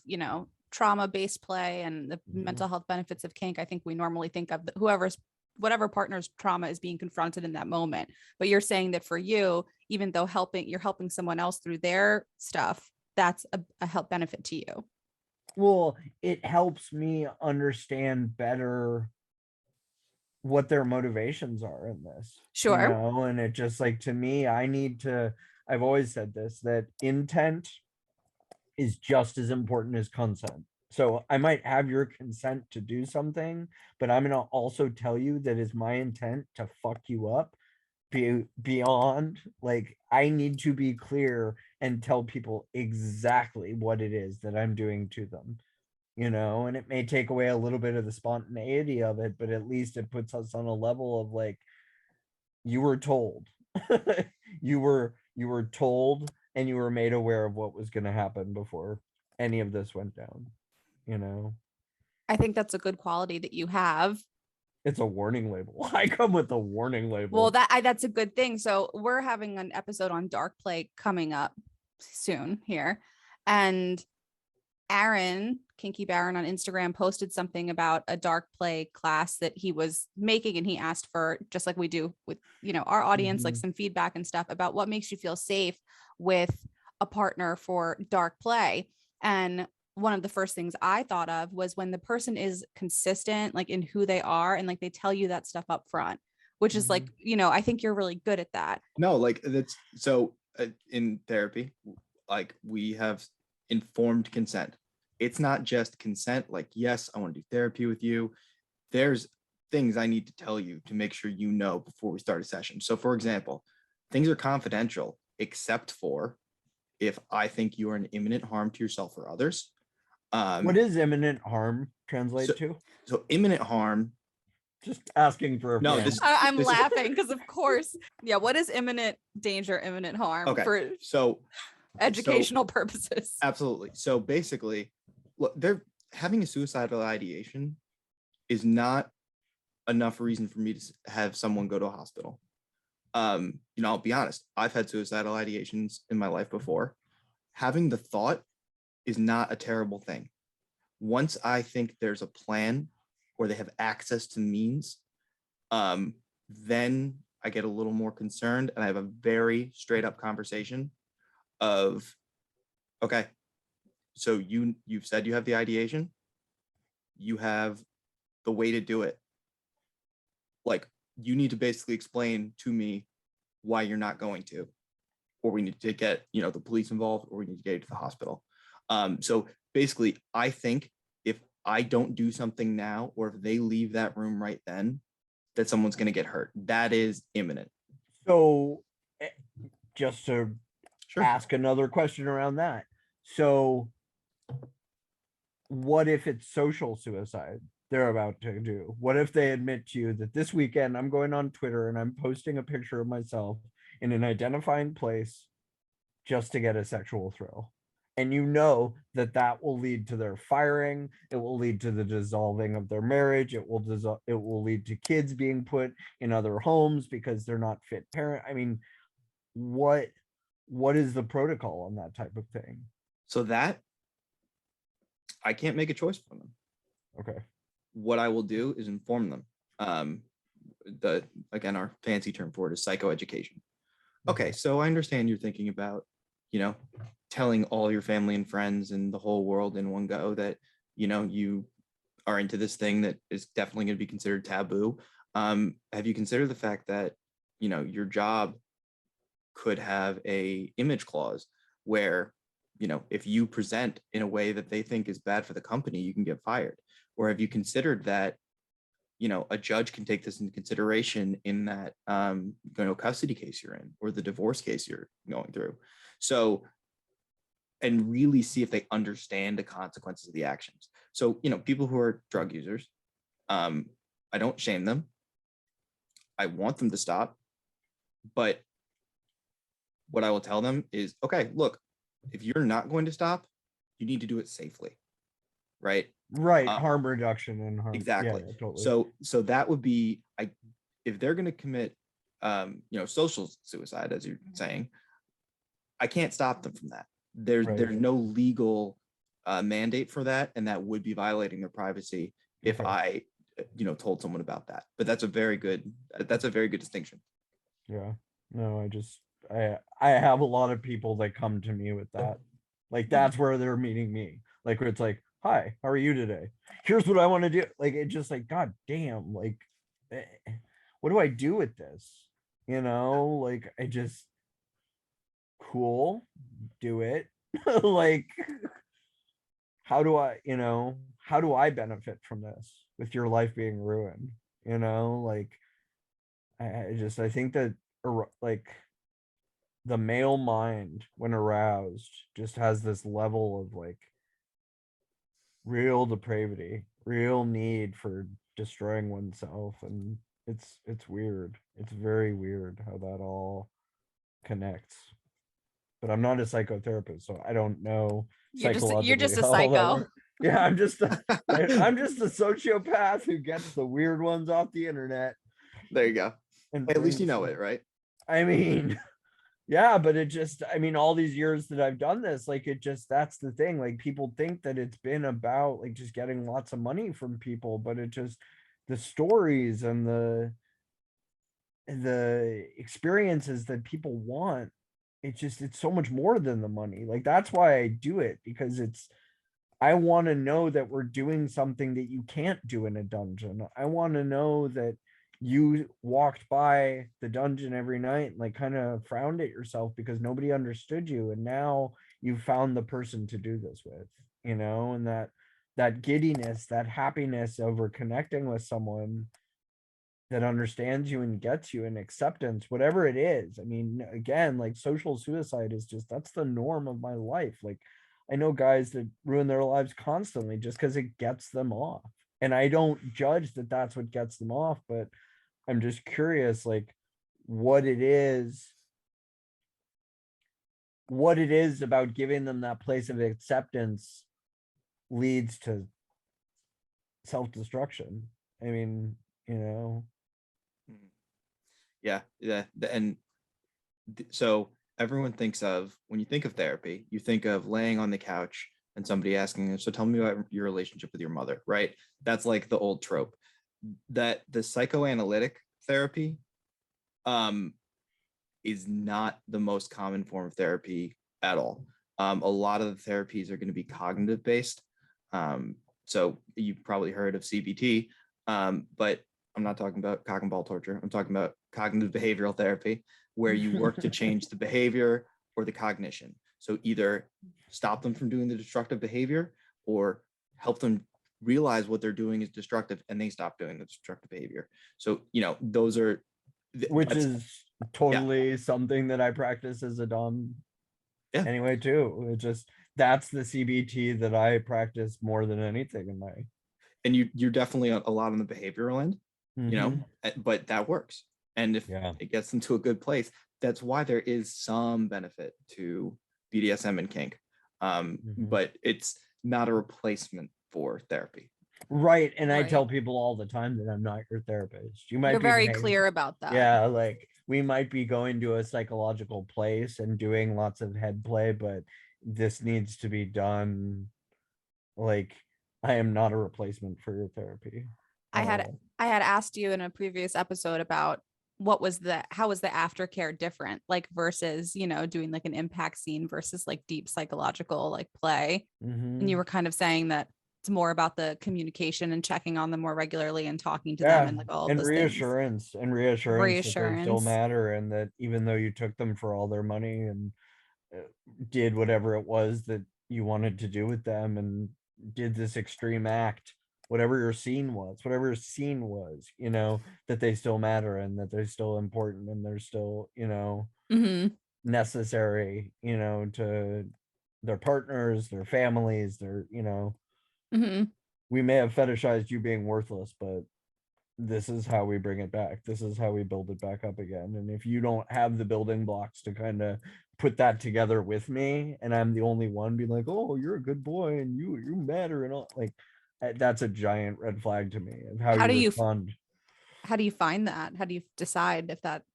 trauma-based play and the mental health benefits of kink, I think we normally think of whatever partner's trauma is being confronted in that moment. But you're saying that for you, even though you're helping someone else through their stuff, that's a help benefit to you. Well, it helps me understand better what their motivations are in this. Sure. And it just, like, to me, I've always said this, that intent is just as important as consent. So I might have your consent to do something, but I'm going to also tell you that it's my intent to fuck you up beyond. Like, I need to be clear and tell people exactly what it is that I'm doing to them, and it may take away a little bit of the spontaneity of it, but at least it puts us on a level of like, you were told. you were told, and you were made aware of what was going to happen before any of this went down. I think that's a good quality that you have. It's a warning label. I come with a warning label. Well, that's a good thing. So we're having an episode on dark play coming up soon here. And Aaron, Kinky Baron on Instagram, posted something about a dark play class that he was making, and he asked for, just like we do with, you know, our audience, like some feedback and stuff about what makes you feel safe with a partner for dark play. And one of the first things I thought of was when the person is consistent, like in who they are, and like they tell you that stuff up front, which is like, you know, I think you're really good at that. No, like that's so in therapy, like we have informed consent. It's not just consent, like, yes, I want to do therapy with you. There's things I need to tell you to make sure you know before we start a session. So for example, things are confidential except for if I think you are an imminent harm to yourself or others. What is imminent harm translate to? So imminent harm. Just asking for a No, friend. I'm laughing because of course, yeah. What is imminent danger, imminent harm for educational purposes? Absolutely. So basically, look, they're having a suicidal ideation is not enough reason for me to have someone go to a hospital. You know, I'll be honest, I've had suicidal ideations in my life before. Having the thought is not a terrible thing. Once I think there's a plan or they have access to means, then I get a little more concerned and I have a very straight up conversation of, okay, so you've said you have the ideation, you have the way to do it. Like, you need to basically explain to me why you're not going to, or we need to get, you know, the police involved, or we need to get you to the hospital. So basically, I think if I don't do something now, or if they leave that room right then, that someone's going to get hurt. That is imminent. So just to ask another question around that. So what if it's social suicide they're about to do? What if they admit to you that this weekend I'm going on Twitter and I'm posting a picture of myself in an identifying place just to get a sexual thrill? And you know that that will lead to their firing. It will lead to the dissolving of their marriage. It will lead to kids being put in other homes because they're not fit parent. I mean, what is the protocol on that type of thing? So that I can't make a choice for them. Okay. What I will do is inform them. Again, our fancy term for it is psychoeducation. Okay, so I understand you're thinking about, you know, telling all your family and friends and the whole world in one go that, you know, you are into this thing that is definitely going to be considered taboo. Have you considered the fact that, you know, your job could have a image clause where, you know, if you present in a way that they think is bad for the company, you can get fired? Or have you considered that, you know, a judge can take this into consideration in that, you know, custody case you're in, or the divorce case you're going through? So, and really see if they understand the consequences of the actions. So, you know, people who are drug users, I don't shame them. I want them to stop. But what I will tell them is, okay, look, if you're not going to stop, you need to do it safely. Right. Right. Harm reduction and harm. Exactly. Yeah, totally. So that would be, if they're going to commit, you know, social suicide, as you're saying, I can't stop them from that. There's no legal mandate for that, and that would be violating their privacy if I, you know, told someone about that. But that's a very good distinction. Yeah. No, I have a lot of people that come to me with that. Like, that's where they're meeting me. Like, where it's like, hi, how are you today? Here's what I want to do. Like, it's just like, God damn, like, what do I do with this? You know, like, I just, cool, do it. Like, how do I benefit from this with your life being ruined? You know, like, I think that, like, the male mind, when aroused, just has this level of like real depravity, real need for destroying oneself. And it's weird. It's very weird how that all connects. But I'm not a psychotherapist, so I don't know. You're just a psycho. Yeah, I'm just a sociopath who gets the weird ones off the internet. There you go. And at least you know it, right? I mean, Yeah, but it just, I mean, all these years that I've done this, like it just, that's the thing. Like people think that it's been about like just getting lots of money from people, but it just, the stories and the experiences that people want, it just, it's so much more than the money. Like that's why I do it, because it's, I want to know that we're doing something that you can't do in a dungeon. I want to know that you walked by the dungeon every night and like kind of frowned at yourself because nobody understood you. And now you found the person to do this with, you know, and that giddiness, that happiness over connecting with someone that understands you and gets you, and acceptance, whatever it is. I mean, again, like social suicide is just, that's the norm of my life. Like I know guys that ruin their lives constantly just because it gets them off. And I don't judge that that's what gets them off, but I'm just curious, like what it is, about giving them that place of acceptance leads to self-destruction. I mean, you know. Mhm. Yeah, and so everyone thinks of, when you think of therapy, you think of laying on the couch and somebody asking, so tell me about your relationship with your mother, right? That's like the old trope. That the psychoanalytic therapy um is not the most common form of therapy at all. A lot of the therapies are going to be cognitive based. So you've probably heard of CBT, but I'm not talking about cock and ball torture. I'm talking about cognitive behavioral therapy, where you work to change the behavior or the cognition. So either stop them from doing the destructive behavior or help them realize what they're doing is destructive and they stop doing the destructive behavior. So, those are, Which that's, is yeah, totally something that I practice as a dom yeah. anyway too. It just, that's the CBT that I practice more than anything in my. And you're definitely a lot on the behavioral end, Mhm. but that works. And if Yeah. it gets them to a good place, that's why there is some benefit to BDSM and kink. Mhm. But it's not a replacement for therapy. Right. And I tell Right. people all the time that I'm not your therapist. You might You're be very behaving. clear about that. Yeah, like we might be going to a psychological place and doing lots of head play, but this needs to be done. Like, I am not a replacement for your therapy I at had all. I had asked you in a previous episode about how was the aftercare different, like versus, doing like an impact scene versus like deep psychological like play. And you Mhm. were kind of saying that it's more about the communication and checking on them more regularly and talking to them Yeah, and like all of and those things. reassurance that they still Reassurance. matter, and that even though you took them for all their money and uh, did whatever it was that you wanted to do with them, and did this extreme act, whatever your scene was, that they still matter, and that they're still important, and they're still, Hmm. necessary, to their partners, their families, Hmm. we may have fetishized you being worthless, but this is how we bring it back. This is how we build it back up again. And if you don't have the building blocks to kind of put that together with me, and I'm the only one being like, oh, you're a good boy and you matter and all, like that's a giant red flag to me of how How you do you respond. how do you find that? How do you decide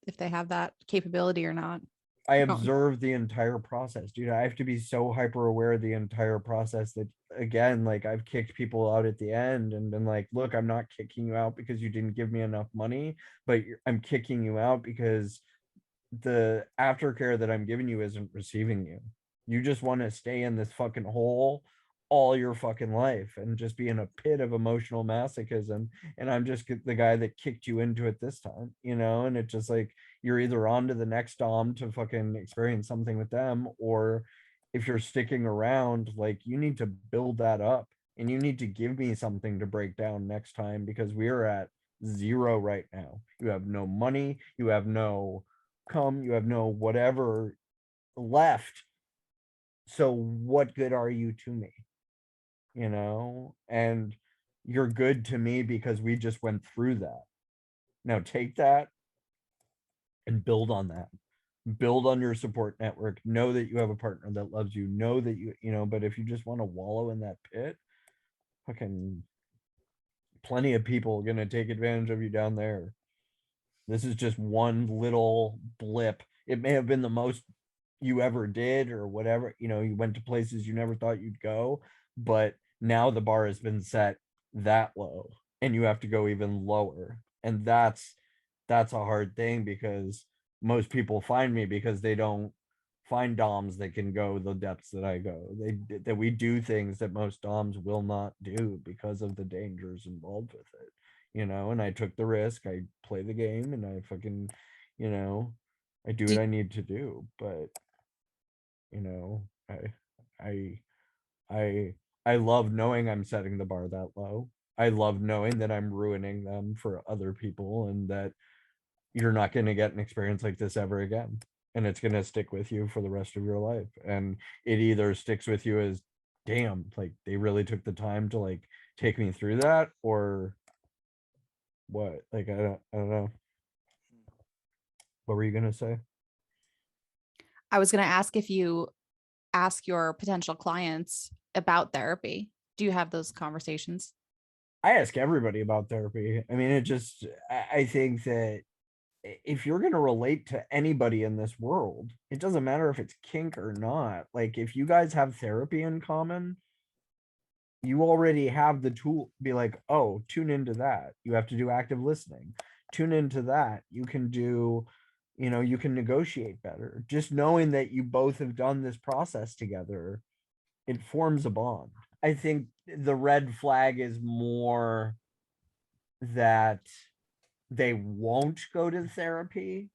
if they have that capability or not? I Oh, observe the entire process, dude. I have to be so hyper aware of the entire process that, again, like I've kicked people out at the end and been like, look, I'm not kicking you out because you didn't give me enough money, but I'm kicking you out because the aftercare that I'm giving you isn't receiving you. You just want to stay in this fucking hole all your fucking life and just be in a pit of emotional masochism. And I'm just the guy that kicked you into it this time, and it's just like you're either on to the next dom to fucking experience something with them, or if you're sticking around, like you need to build that up and you need to give me something to break down next time, because we're at zero right now. You have no money, you have no you have no whatever left. So what good are you to me? And you're good to me because we just went through that. Now take that and build on that. Build on your support network. Know that you have a partner that loves you. Know that but if you just want to wallow in that pit, fucking plenty of people are gonna take advantage of you down there. This is just one little blip it may have been the most you ever did or whatever, you went to places you never thought you'd go, but now the bar has been set that low and you have to go even lower. And that's a hard thing, because most people find me because they don't find doms that can go the depths that I go. That we do things that most doms will not do because of the dangers involved with it. And I took the risk. I play the game and I fucking, I do what I need to do. But I I I love knowing I'm setting the bar that low. I love knowing that I'm ruining them for other people, and that you're not going to get an experience like this ever again. And it's going to stick with you for the rest of your life. And it either sticks with you as, damn, like they really took the time to like take me through that, or what? Like, I don't know. What were you going to say? I was going to ask if you ask your potential clients about therapy. Do you have those conversations? I ask everybody about therapy. I mean, I think that if you're going to relate to anybody in this world, it doesn't matter if it's kink or not. Like, if you guys have therapy in common, you already have the tool. Be like, oh, tune into that. You have to do active listening. Tune into that. You can do, you can negotiate better. Just knowing that you both have done this process together, it forms a bond. I think the red flag is more that they won't go to therapy,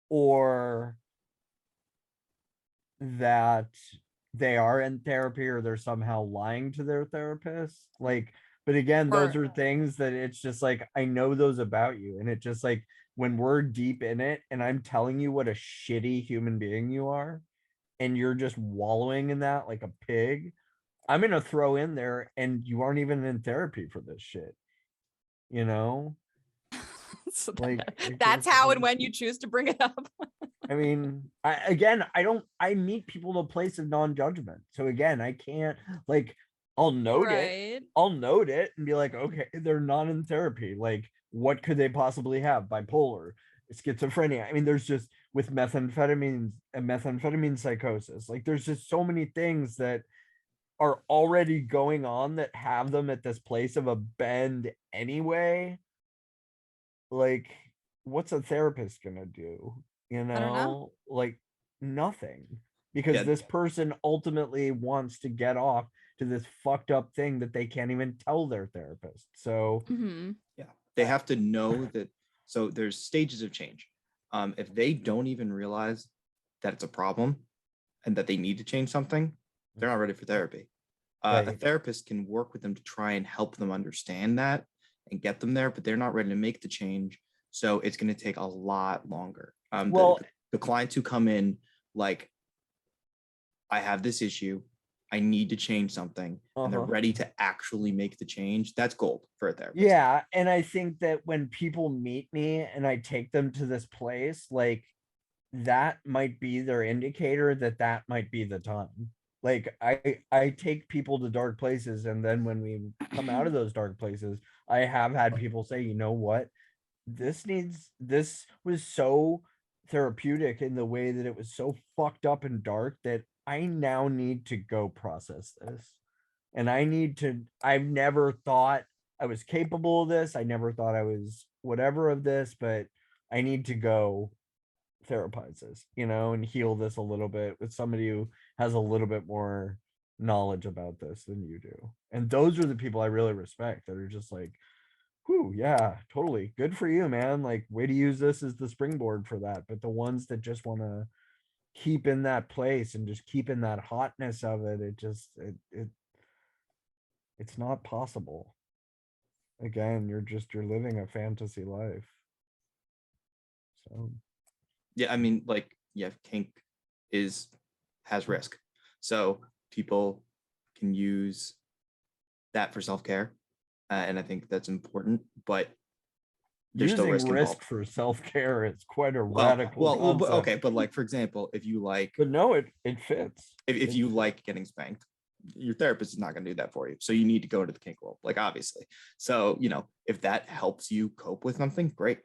or that they are in therapy, or they're somehow lying to their therapist. Like, but again, those are things that it's just like, I know those about you. And it just like, when we're deep in it and I'm telling you what a shitty human being you are, and you're just wallowing in that like a pig, I'm going to throw in there, and you aren't even in therapy for this shit. So Like, that's how and when you choose to bring it up. I mean, I meet people in a place of non-judgment. So again, I can't like, I'll note it and be like, okay, they're not in therapy. Like, what could they possibly have? Bipolar, schizophrenia. I mean, there's just, with methamphetamines and methamphetamine psychosis, like there's just so many things that are already going on that have them at this place of a bend anyway. Like, what's a therapist gonna do? I don't know. Like nothing, because this person ultimately wants to get off to this fucked up thing that they can't even tell their therapist. So yeah, they have to know that. So there's stages of change. If they don't even realize that it's a problem and that they need to change something, they're not ready for therapy. A therapist can work with them to try and help them understand that and get them there, but they're not ready to make the change. So it's going to take a lot longer. The clients who come in like, I have this issue, I need to change something, and they're ready to actually make the change, that's gold for a therapist. Yeah. And I think that when people meet me and I take them to this place, like, that might be their indicator that might be the time. Like, I take people to dark places, and then when we come out of those dark places, I have had people say, you know what, this was so therapeutic in the way that it was so fucked up and dark that I now need to go process this. And I've never thought I was capable of this. I never thought I was whatever of this, but I need to go therapize this, and heal this a little bit with somebody who has a little bit more knowledge about this than you do. And those are the people I really respect, that are just like, whew, yeah, totally. Good for you, man. Like, way to use this as the springboard for that. But the ones that just want to keep in that place and just keep in that hotness of it, it's not possible. Again, you're living a fantasy life. So yeah, I mean, like, yeah, kink has risk, so people can use that for self-care, and I think that's important, but there's still risk involved. For self-care, it's quite a radical concept. Okay, but like, for example, if you like, but no, it fits. If you like getting spanked, your therapist is not going to do that for you, so you need to go to the kink world, like, obviously. So if that helps you cope with something, great.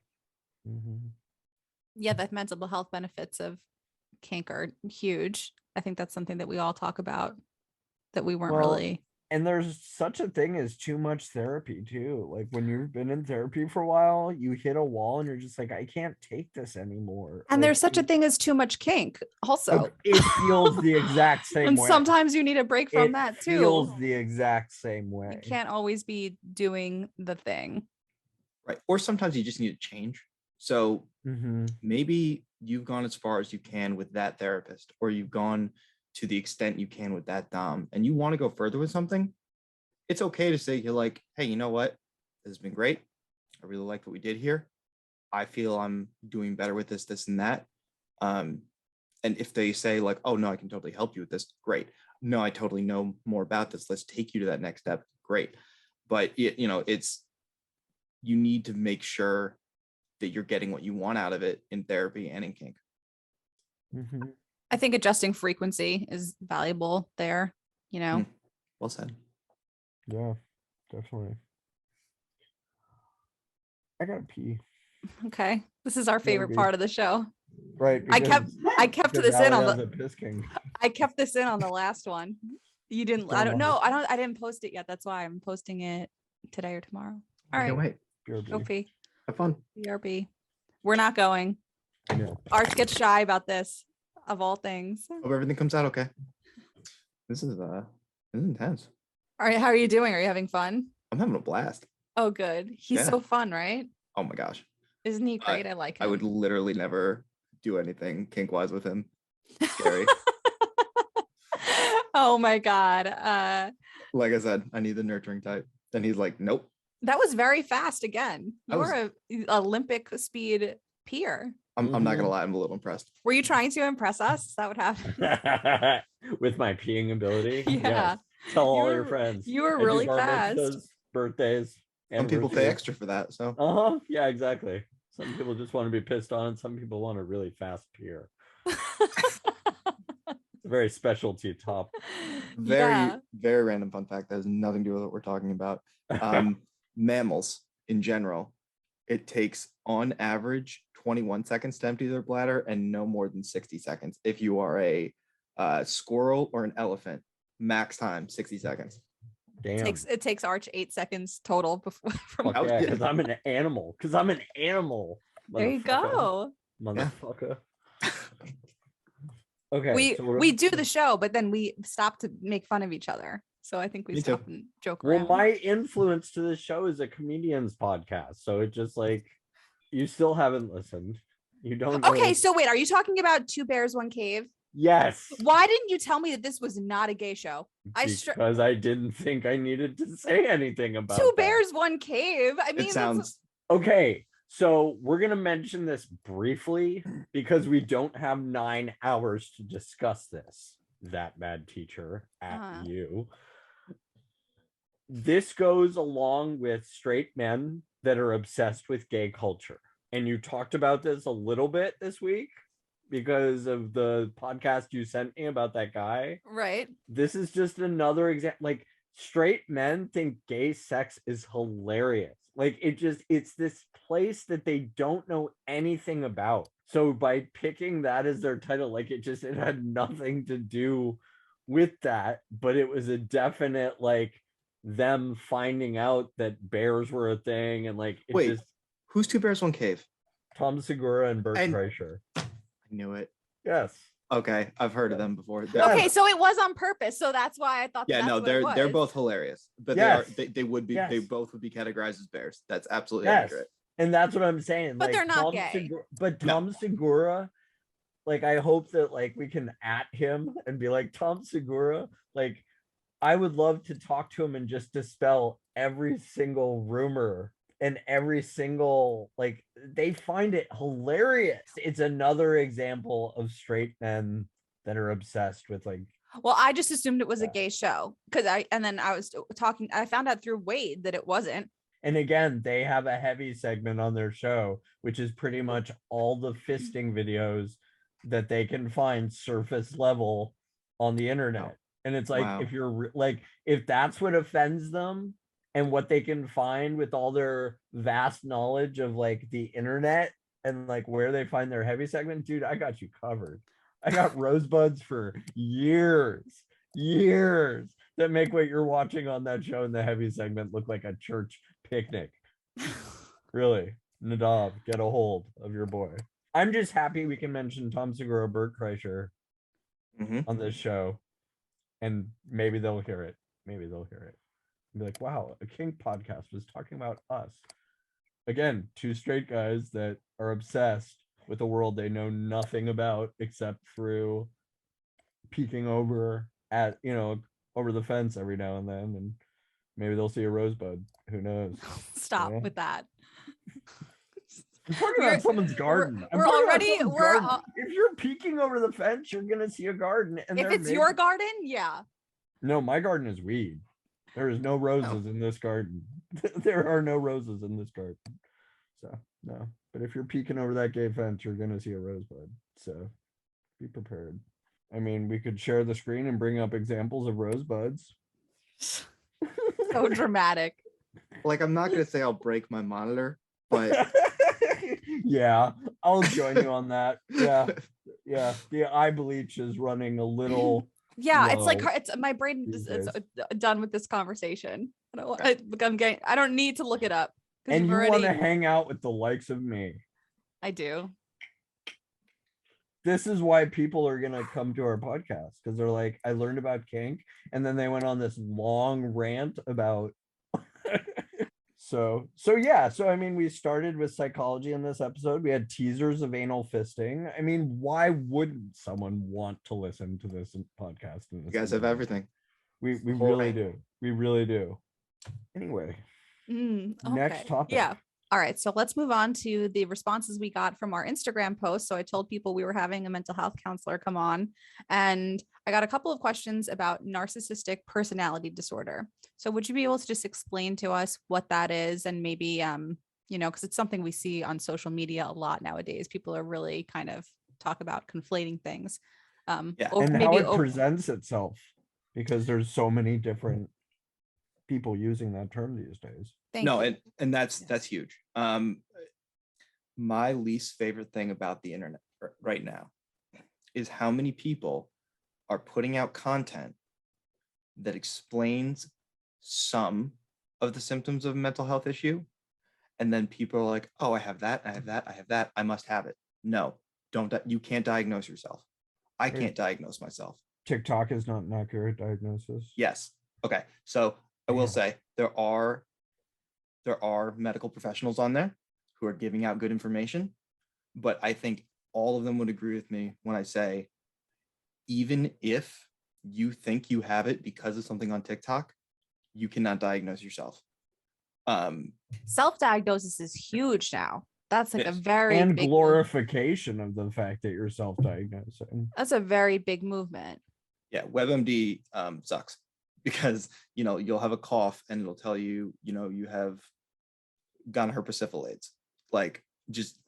Yeah, the mental health benefits of kink are huge. I think that's something that we all talk about that we weren't Well, really. and there's such a thing as too much therapy too. Like when you've been in therapy for a while, you hit a wall and you're just like, I can't take this anymore. And Like, there's such a thing as too much kink also. it feels the exact same And way. sometimes you need a break from It that feels too. the exact same way. You can't always be doing the thing. Right. Or sometimes you just need to change. So Mm-hmm. maybe you've gone as far as you can with that therapist, or you've gone to the extent you can with that dom, and you want to go further with something. It's okay to say, you're like, hey, you know what? This has been great. I really like what we did here. I feel I'm doing better with this, and that. And if they say like, oh no, I can totally help you with this, great. No, I totally know more about this. Let's take you to that next step. Great. But it's, you need to make sure that you're getting what you want out of it in therapy and in kink. Mm-hmm. I think adjusting frequency is valuable there, Well said. Yeah, definitely. I gotta pee. Okay. This is our favorite Maybe. part of the show. Right. I kept because this in Allie on has the a piss king. I kept this in on the last one. You didn't, I don't know. I didn't post it yet. That's why I'm posting it today or tomorrow. All right. Wait. Go pee. Have fun. BRB. We're not going. I know. Arch gets shy about this, of all things. Hope everything comes out okay. This is intense. All right. How are you doing? Are you having fun? I'm having a blast. Oh, good. He's Yeah. so fun, right? Oh my gosh. Isn't he great? I like him. I would literally never do anything kink wise with him. Scary. Oh my God. Like I said, I need the nurturing type. And he's like, nope. That was very fast again. I You was- were a Olympic speed peer. I'm not gonna lie, I'm a little impressed. Were you trying to impress us? Is that what happened? With my peeing ability. Yeah. Yes. Tell all You your were- friends. you were I do really bar fast. mitzvahs, birthdays. Some people pay anniversaries. extra for that. So Yeah, exactly. Some people just want to be pissed on. Some people want a really fast peer. It's a very specialty top. very random fun fact that has nothing to do with what we're talking about. Mammals in general, it takes on average 21 seconds to empty their bladder and no more than 60 seconds. If you are a squirrel or an elephant, max time 60 seconds. Damn. It takes Arch 8 seconds total before from Okay, because I'm an animal. there you go. Motherfucker. Okay. We do the show, but then we stop to make fun of each other. So I think we Me stop too. and joke Well, around. my influence to the show is a comedian's podcast. So it just like, you still haven't listened. You don't know. Okay, so wait, are you talking about Two Bears, One Cave? Yes. Why didn't you tell me that this was not a gay show? Because I didn't think I needed to say anything about Two that. Bears, One Cave. I mean, It sounds Okay, so we're going to mention this briefly because we don't have 9 hours to discuss this. That bad teacher at you. This goes along with straight men that are obsessed with gay culture. And you talked about this a little bit this week because of the podcast you sent me about that guy. right. This is just another example. Like, straight men think gay sex is hilarious. Like, it's this place that they don't know anything about. So by picking that as their title, like, it had nothing to do with that, but it was a definite, like, them finding out that bears were a thing. And like, wait, who's Two Bears, One Cave? Tom Segura and Bert Kreischer. I knew it. Yes. Okay, I've heard of them before. Okay, so it was on purpose. So that's why I thought. Yeah, that's no, what it they're was. both hilarious, but Yes. they would be Yes. they both would be categorized as bears. That's absolutely Yes. accurate. And that's what I'm saying. But like, they're not Tom gay. Tom Segura, like, I hope that like we can at him and be like, Tom Segura, like, I would love to talk to him and just dispel every single rumor and every single, like, they find it hilarious. It's another example of straight men that are obsessed with, like, Well, I just assumed it was a Yeah. gay show because I found out through Wade that it wasn't. and again, they have a heavy segment on their show, which is pretty much all the fisting videos that they can find surface level on the internet. And it's like, Wow. if you're like, if that's what offends them and what they can find with all their vast knowledge of like the internet, and like where they find their heavy segment, dude, I got you covered. I got rosebuds for years that make what you're watching on that show in the heavy segment look like a church picnic. Really, Nadav, get a hold of your boy. I'm just happy we can mention Tom Segura, Bert Kreischer on this show, and maybe they'll hear it. Maybe they'll hear it. Be like, wow, a Kink podcast was talking about us. Again, two straight guys that are obsessed with a world they know nothing about except through peeking over at, over the fence every now and then, and maybe they'll see a rosebud. Who knows? Stop with that. I'm talking about someone's garden. If you're peeking over the fence, you're gonna see a garden. And if it's your garden, yeah. No, my garden is weed. There is no roses in this garden. There are no roses in this garden. So no. But if you're peeking over that gay fence, you're gonna see a rosebud. So be prepared. I mean, we could share the screen and bring up examples of rosebuds. So dramatic. Like, I'm not gonna say I'll break my monitor, but yeah, I'll join you on that. Yeah. The eye bleach is running a little. Yeah, low it's like it's my brain is done with this conversation. I don't need to look it up. And you want to hang out with the likes of me. I do. This is why people are gonna come to our podcast, because they're like, I learned about kink, and then they went on this long rant about. So I mean, we started with psychology in this episode. We had teasers of anal fisting. I mean, why wouldn't someone want to listen to this podcast? You guys have everything. We really do. We really do. Anyway, next topic. Yeah. All right, so let's move on to the responses we got from our Instagram post. So I told people we were having a mental health counselor come on, and I got a couple of questions about narcissistic personality disorder. So would you be able to just explain to us what that is, and maybe, because it's something we see on social media a lot nowadays. People are really kind of talk about conflating things. And how it presents itself, because there's so many different people using that term these days. And that's huge. My least favorite thing about the internet right now is how many people are putting out content that explains some of the symptoms of a mental health issue, and then people are like, oh, I have that, I must have it. No, you can't diagnose yourself. I can't diagnose myself. TikTok is not an accurate diagnosis. Yes. Okay, so I will say there are medical professionals on there who are giving out good information, but I think all of them would agree with me when I say, even if you think you have it because of something on TikTok, you cannot diagnose yourself. Self-diagnosis is huge now. That's like a very big glorification of the fact that you're self-diagnosing. That's a very big movement. Yeah, WebMD sucks, because you'll have a cough and it'll tell you you have gonorrhea persiflage. Like, just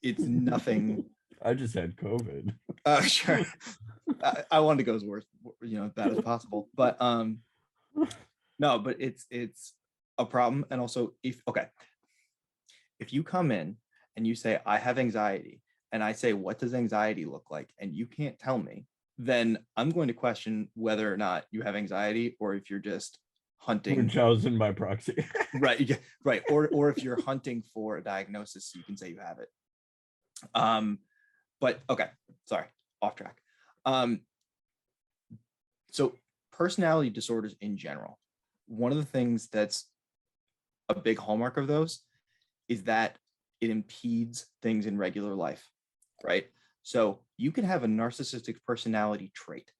it's nothing. I just had COVID. Sure. I wanted to go as worse, bad as possible, but no, but it's a problem. And also, if you come in and you say, I have anxiety, and I say, what does anxiety look like, and you can't tell me, then I'm going to question whether or not you have anxiety, or if you're just hunting. Chosen by proxy. Right. Right. Or if you're hunting for a diagnosis, you can say you have it. But okay, sorry, off track. So personality disorders in general, one of the things that's a big hallmark of those is that it impedes things in regular life, right? So you can have a narcissistic personality trait.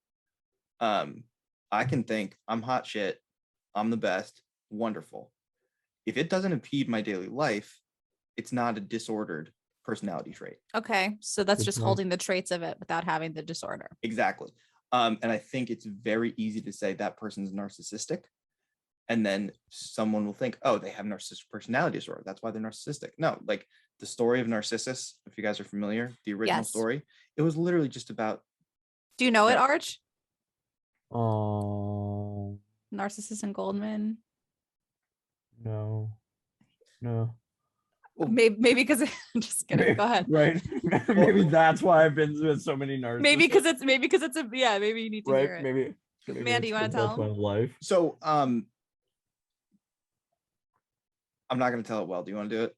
I can think I'm hot shit, I'm the best, wonderful. If it doesn't impede my daily life, it's not a disordered personality trait. Okay, so that's just holding the traits of it without having the disorder. Exactly. And I think it's very easy to say that person's narcissistic, and then someone will think, oh, they have narcissistic personality disorder, that's why they're narcissistic. No, like the story of Narcissus, if you guys are familiar, the original story, it was literally just about. Do you know it, Arch? Oh. Narcissus and Goldman. No. Well, maybe because I'm just kidding. Go ahead. Right. Maybe that's why I've been with so many narcissists. Maybe because it's a yeah. Maybe you need to right. hear it. Maybe Mandy, you want to tell that's my him? life. So I'm not going to tell it well. Do you want to do it?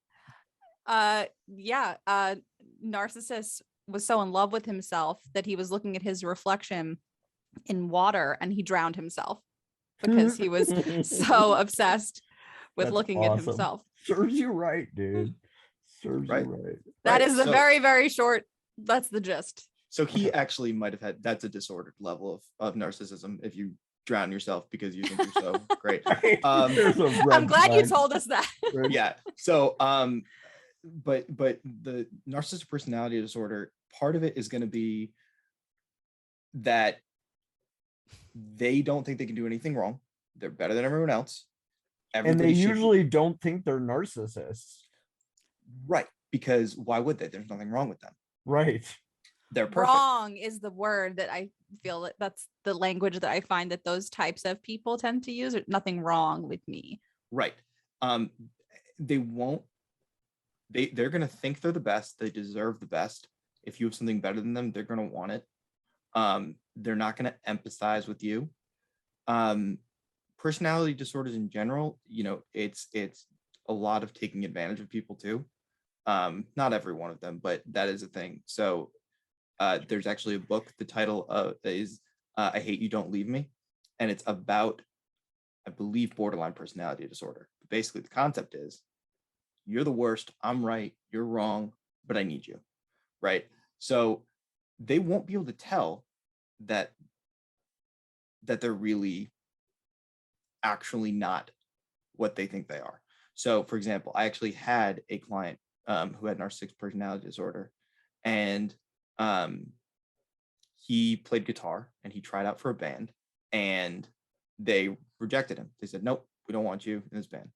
Yeah. Narcissist was so in love with himself that he was looking at his reflection in water and he drowned himself because he was so obsessed with That's looking at awesome. himself. Serves you right, dude. Serves Right. you right. That Right, is the so- very, very short. That's the gist. So he actually might have had, that's a disordered level of narcissism if you drown yourself because you think you're so great. There's a I'm red glad you flag. told us that. Right? Yeah. So but the narcissistic personality disorder, part of it is going to be that they don't think they can do anything wrong. They're better than everyone else. And they Everybody should be- usually don't think they're narcissists. right, because why would they? There's nothing wrong with them. Right. They're perfect. Wrong is the word that I feel that that's the language that I find that those types of people tend to use. There's nothing wrong with me. Right. They won't, they're going to think they're the best. They deserve the best. If you have something better than them, they're going to want it. They're not going to empathize with you. Personality disorders in general, you know, it's a lot of taking advantage of people too. Not every one of them, but that is a thing. So there's actually a book. The title is I Hate You, Don't Leave Me. And it's about, I believe, borderline personality disorder. But basically, the concept is you're the worst. I'm right. You're wrong, but I need you. Right. So they won't be able to tell that they're really actually not what they think they are. So, for example, I actually had a client who had narcissistic personality disorder, and he played guitar and he tried out for a band, and they rejected him. They said, nope, we don't want you in this band.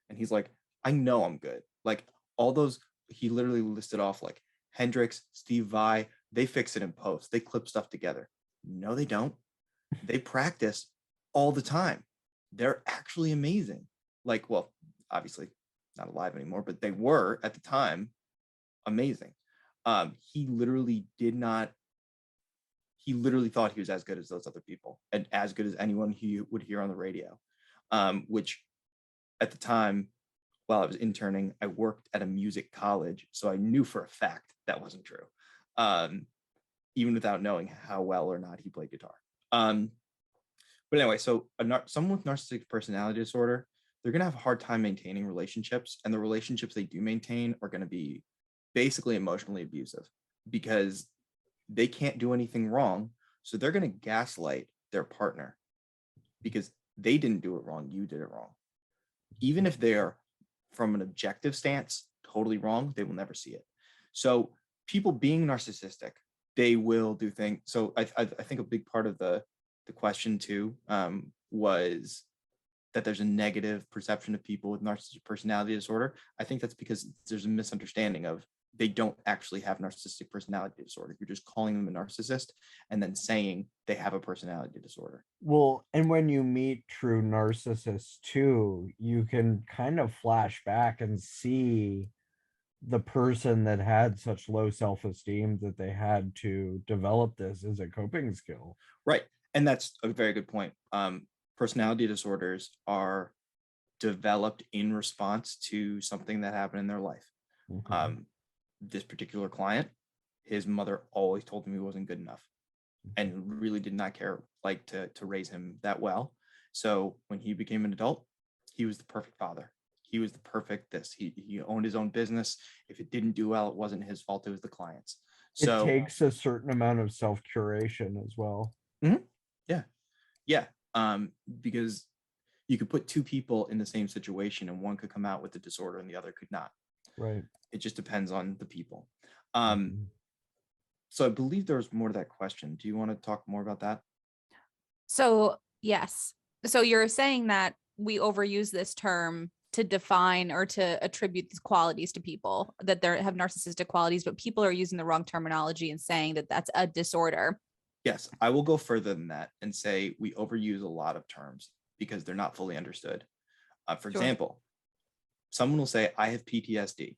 And he's like, I know I'm good. Like all those, he literally listed off like Hendrix, Steve Vai, they fix it in post. They clip stuff together. No, they don't. They practice all the time. They're actually amazing. Like, well, obviously not alive anymore, but they were at the time amazing. He literally thought he was as good as those other people and as good as anyone he would hear on the radio, which at the time, while I was interning, I worked at a music college. So I knew for a fact that wasn't true, even without knowing how well or not he played guitar. But anyway, so someone with narcissistic personality disorder, they're going to have a hard time maintaining relationships, and the relationships they do maintain are going to be basically emotionally abusive because they can't do anything wrong. So they're going to gaslight their partner because they didn't do it wrong. You did it wrong. Even if they're from an objective stance totally wrong, they will never see it. So people being narcissistic, they will do things. So I think a big part of the question too was that there's a negative perception of people with narcissistic personality disorder. I think that's because there's a misunderstanding of they don't actually have narcissistic personality disorder. You're just calling them a narcissist and then saying they have a personality disorder. Well, and when you meet true narcissists too, you can kind of flash back and see the person that had such low self-esteem that they had to develop this as a coping skill. Right. And that's a very good point. Personality disorders are developed in response to something that happened in their life. Mhm. This particular client, his mother always told him he wasn't good enough and really did not care like to raise him that well. So when he became an adult, he was the perfect father. He was the perfect this. He owned his own business. If it didn't do well, it wasn't his fault. It was the client's. So It takes a certain amount of self-curation as well. yeah, because you could put two people in the same situation and one could come out with the disorder and the other could not. Right. It just depends on the people. Mhm. So I believe there's more to that question. Do you want to talk more about that? So yes. So you're saying that we overuse this term to define or to attribute these qualities to people, that they have narcissistic qualities, but people are using the wrong terminology and saying that that's a disorder. Yes, I will go further than that and say we overuse a lot of terms because they're not fully understood. For Sure. example, someone will say, I have PTSD.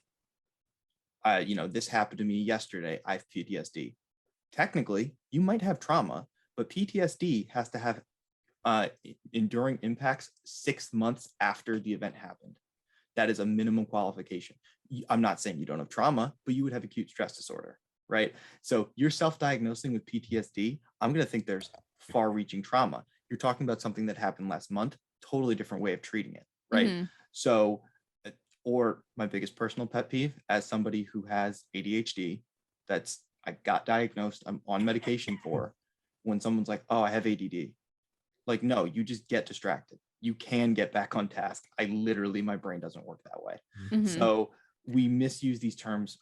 this happened to me yesterday. I have PTSD. Technically, you might have trauma, but PTSD has to have enduring impacts 6 months after the event happened. That is a minimum qualification. I'm not saying you don't have trauma, but you would have acute stress disorder, right? So you're self-diagnosing with PTSD. I'm going to think there's far-reaching trauma. You're talking about something that happened last month, totally different way of treating it, right? Mhm. So, or my biggest personal pet peeve, as somebody who has ADHD, I got diagnosed, I'm on medication for, when someone's like, oh, I have ADD. Like, no, you just get distracted. You can get back on task. My brain doesn't work that way. Mhm. So we misuse these terms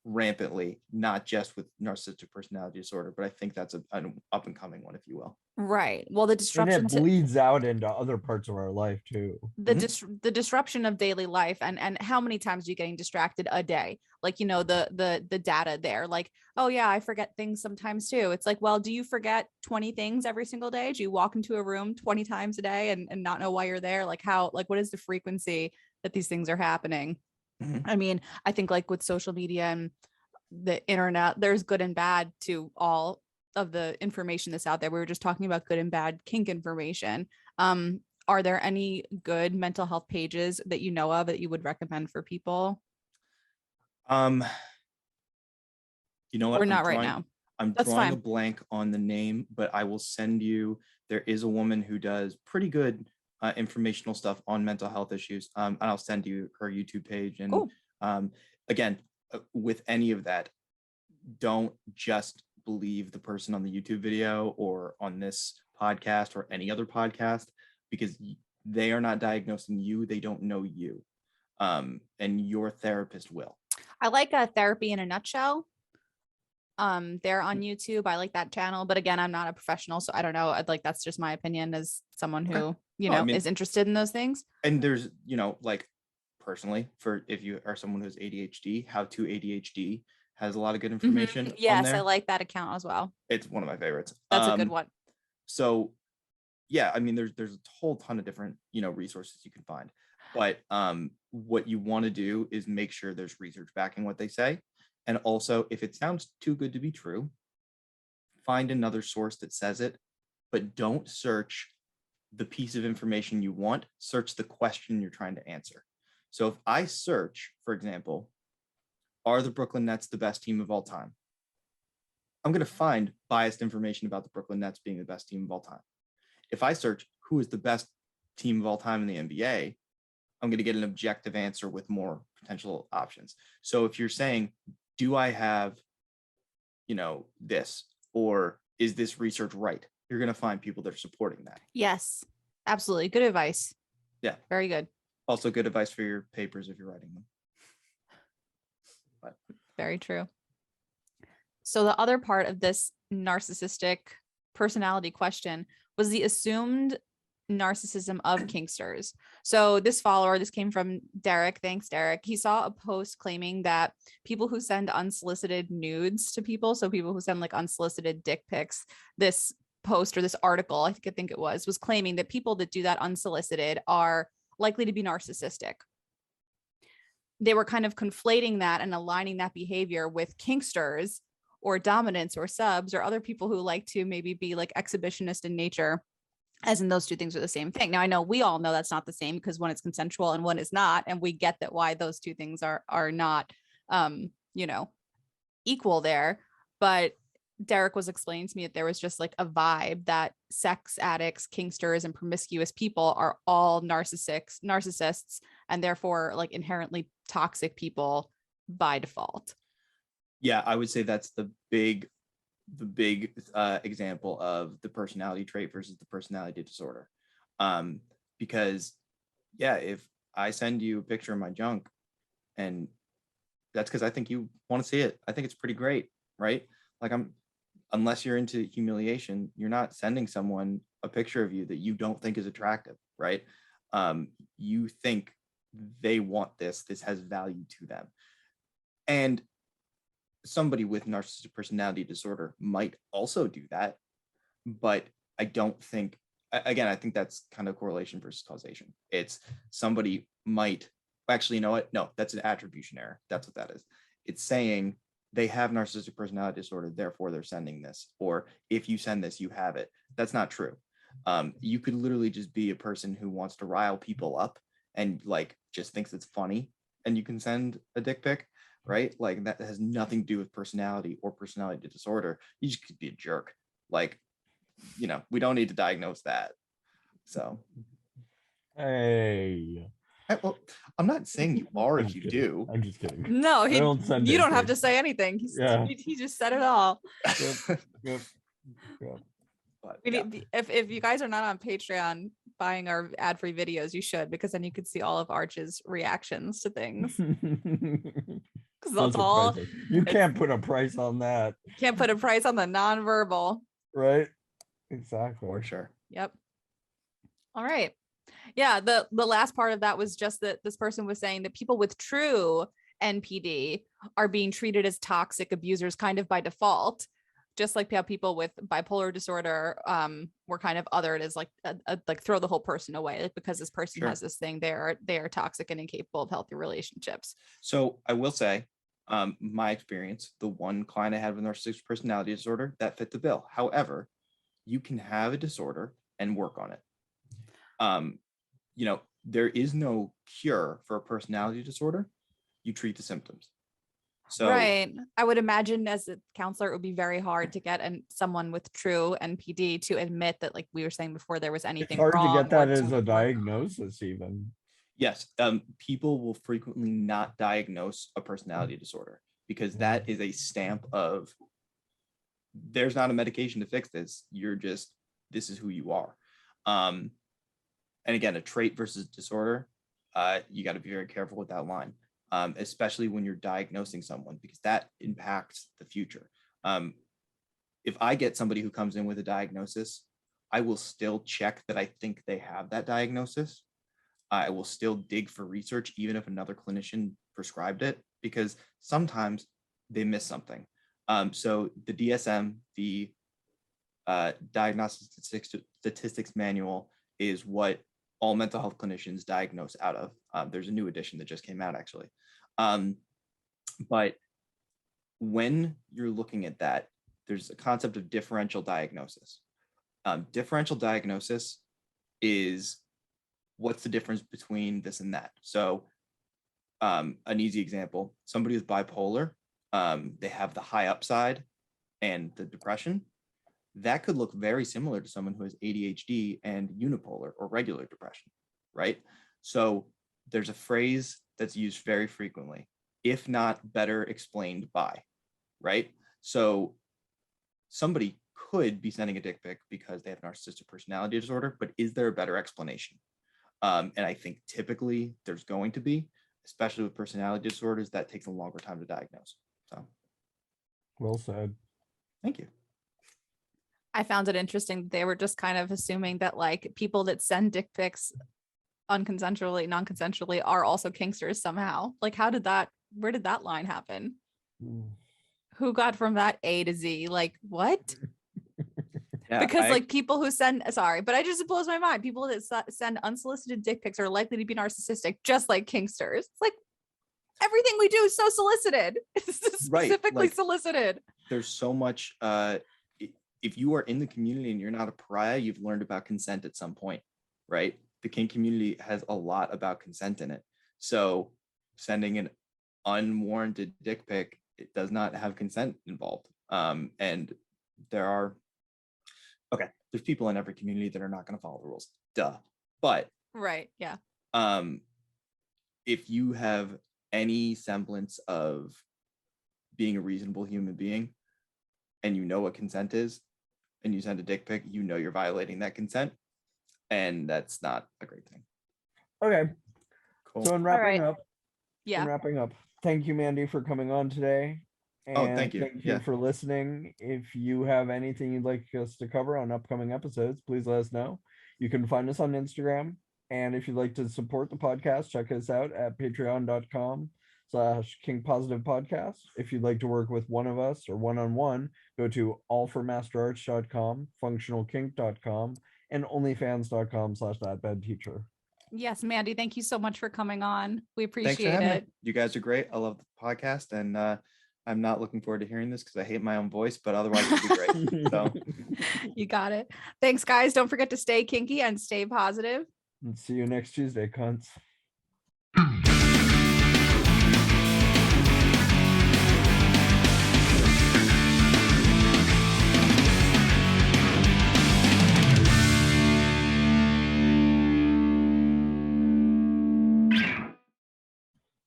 rampantly, not just with narcissistic personality disorder, but I think that's an up and coming one, if you will. Right. Well, the And disruption it bleeds out into other parts of our life too. the disruption of daily life, and how many times are you getting distracted a day? Like, the data there, like, oh yeah, I forget things sometimes too. It's like, well, do you forget 20 things every single day? Do you walk into a room 20 times a day and not know why you're there? Like, what is the frequency that these things are happening? Mhm. I mean, I think like with social media and the internet, there's good and bad to all of the information that's out there. We were just talking about good and bad kink information. Are there any good mental health pages that you know of that you would recommend for people? You know what? Or not right now? I'm That's drawing a fine. blank on the name, but I will send you. There is a woman who does pretty good informational stuff on mental health issues. And I'll send you her YouTube page. And Cool. again, with any of that, don't just believe the person on the YouTube video or on this podcast or any other podcast, because they are not diagnosing you. They don't know you. And your therapist will. I like Therapy in a Nutshell. They're on YouTube. I like that channel, but again, I'm not a professional, so I don't know. I'd like, that's just my opinion as someone who, Okay. Well, I mean, is interested in those things. And there's, like personally, for if you are someone who's ADHD, How to ADHD has a lot of good information on Yes, I there. like that account as well. It's one of my favorites. That's a good one. So yeah, I mean, there's a whole ton of different, resources you can find. But what you want to do is make sure there's research backing what they say. And also, if it sounds too good to be true, find another source that says it, but don't search the piece of information you want, search the question you're trying to answer. So if I search, for example, are the Brooklyn Nets the best team of all time? I'm going to find biased information about the Brooklyn Nets being the best team of all time. If I search who is the best team of all time in the NBA, I'm going to get an objective answer with more potential options. So if you're saying, do I have, this, or is this research right? You're going to find people that are supporting that. Yes, absolutely. Good advice. Yeah. Very good. Also good advice for your papers if you're writing them. But very true. So the other part of this narcissistic personality question was the assumed narcissism of kinksters. So this came from Derek. Thanks, Derek. He saw a post claiming that people who send unsolicited nudes to people, so people who send like unsolicited dick pics, this post or this article, I think it was claiming that people that do that unsolicited are likely to be narcissistic. They were kind of conflating that and aligning that behavior with kinksters or dominants or subs or other people who like to maybe be like exhibitionist in nature, as in those two things are the same thing. Now, I know we all know that's not the same, because one is consensual and one is not. And we get that why those two things are not, equal there. But Derek was explaining to me that there was just like a vibe that sex addicts, kinksters, and promiscuous people are all narcissists, and therefore like inherently toxic people by default. Yeah, I would say that's the big example of the personality trait versus the personality disorder. Because if I send you a picture of my junk, and that's because I think you want to see it, I think it's pretty great, right? Like, unless you're into humiliation, you're not sending someone a picture of you that you don't think is attractive, right? You think they want this has value to them. And somebody with narcissistic personality disorder might also do that, but I don't think, again, I think that's kind of correlation versus causation. It's somebody might actually, you know what? No, that's an attribution error. That's what that is. It's saying they have narcissistic personality disorder, therefore they're sending this, or if you send this, you have it. That's not true. You could literally just be a person who wants to rile people up and like just thinks it's funny, and you can send a dick pic, right? Like that has nothing to do with personality or personality disorder. You just could be a jerk. Like, we don't need to diagnose that. So, Hey, well, I'm not saying you are if you kidding. do. I'm just kidding. No, I don't send you dick don't have to pics. say anything. Yeah. He just said it all. Yep. But, We yeah. need, if you guys are not on Patreon buying our ad-free videos, you should, because then you could see all of Arch's reactions to things. Because that's all. You can't put a price on that, Can't put a price on the nonverbal. right? Exactly. For sure. Yep. All right. Yeah. The last part of that was just that this person was saying that people with true NPD are being treated as toxic abusers kind of by default, just like how people with bipolar disorder were kind of othered as like like throw the whole person away, like because this person Sure. has this thing, they are toxic and incapable of healthy relationships. So I will say, my experience, the one client I had with narcissistic personality disorder, that fit the bill. However, you can have a disorder and work on it. There is no cure for a personality disorder. You treat the symptoms. So right. I would imagine as a counselor, it would be very hard to get someone with true NPD to admit that, like we were saying before, there was It's anything hard wrong. to get that or as a work. diagnosis, even. yes, people will frequently not diagnose a personality disorder because that is a stamp of there's not a medication to fix this. This is who you are. And again, a trait versus disorder, you got to be very careful with that line, especially when you're diagnosing someone, because that impacts the future. If I get somebody who comes in with a diagnosis, I will still check that I think they have that diagnosis. I will still dig for research, even if another clinician prescribed it, because sometimes they miss something. So the DSM, the Diagnostic Statistics Manual, is what all mental health clinicians diagnose out of. There's a new edition that just came out, actually. But when you're looking at that, there's a concept of differential diagnosis. Differential diagnosis is what's the difference between this and that. So an easy example, somebody with bipolar, they have the high upside and the depression. That could look very similar to someone who has ADHD and unipolar or regular depression, right? So there's a phrase that's used very frequently, if not better explained by, right? So somebody could be sending a dick pic because they have narcissistic personality disorder, but is there a better explanation? And I think typically there's going to be, especially with personality disorders, that takes a longer time to diagnose. So, Well said. thank you. I found it interesting. They were just kind of assuming that like people that send dick pics unconsensually, non-consensually are also kinksters somehow. Like where did that line happen? Who got from that A to Z? Like what? Yeah, because like people who send, sorry, but I just blows my mind. People that send unsolicited dick pics are likely to be narcissistic, just like kinksters. It's like everything we do is so solicited. It's specifically solicited. There's so much. If you are in the community and you're not a pariah, you've learned about consent at some point, right? The kink community has a lot about consent in it. So sending an unwarranted dick pic, it does not have consent involved. And there's people in every community that are not going to follow the rules. Duh. But right, yeah. If you have any semblance of being a reasonable human being and you know what consent is, and you send a dick pic, you know you're violating that consent, and that's not a great thing. Okay. Cool. So in wrapping up, thank you, Mandy, for coming on today. And thank you. Thank you for listening. If you have anything you'd like us to cover on upcoming episodes, please let us know. You can find us on Instagram. And if you'd like to support the podcast, check us out at patreon.com/Kink Positive Podcast. If you'd like to work with one of us or one-on-one, go to allformasterarts.com, functionalkink.com, and onlyfans.com/thatbadteacher. Yes, Mandy, thank you so much for coming on. We Thanks for appreciate having me. it. You guys are great. I love the podcast, and I'm not looking forward to hearing this because I hate my own voice, but otherwise it'd be great. So You got it. Thanks, guys. Don't forget to stay kinky and stay positive. And see you next Tuesday, cunts.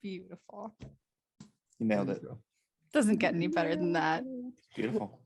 Beautiful. you nailed it. Doesn't get any better than that. Beautiful.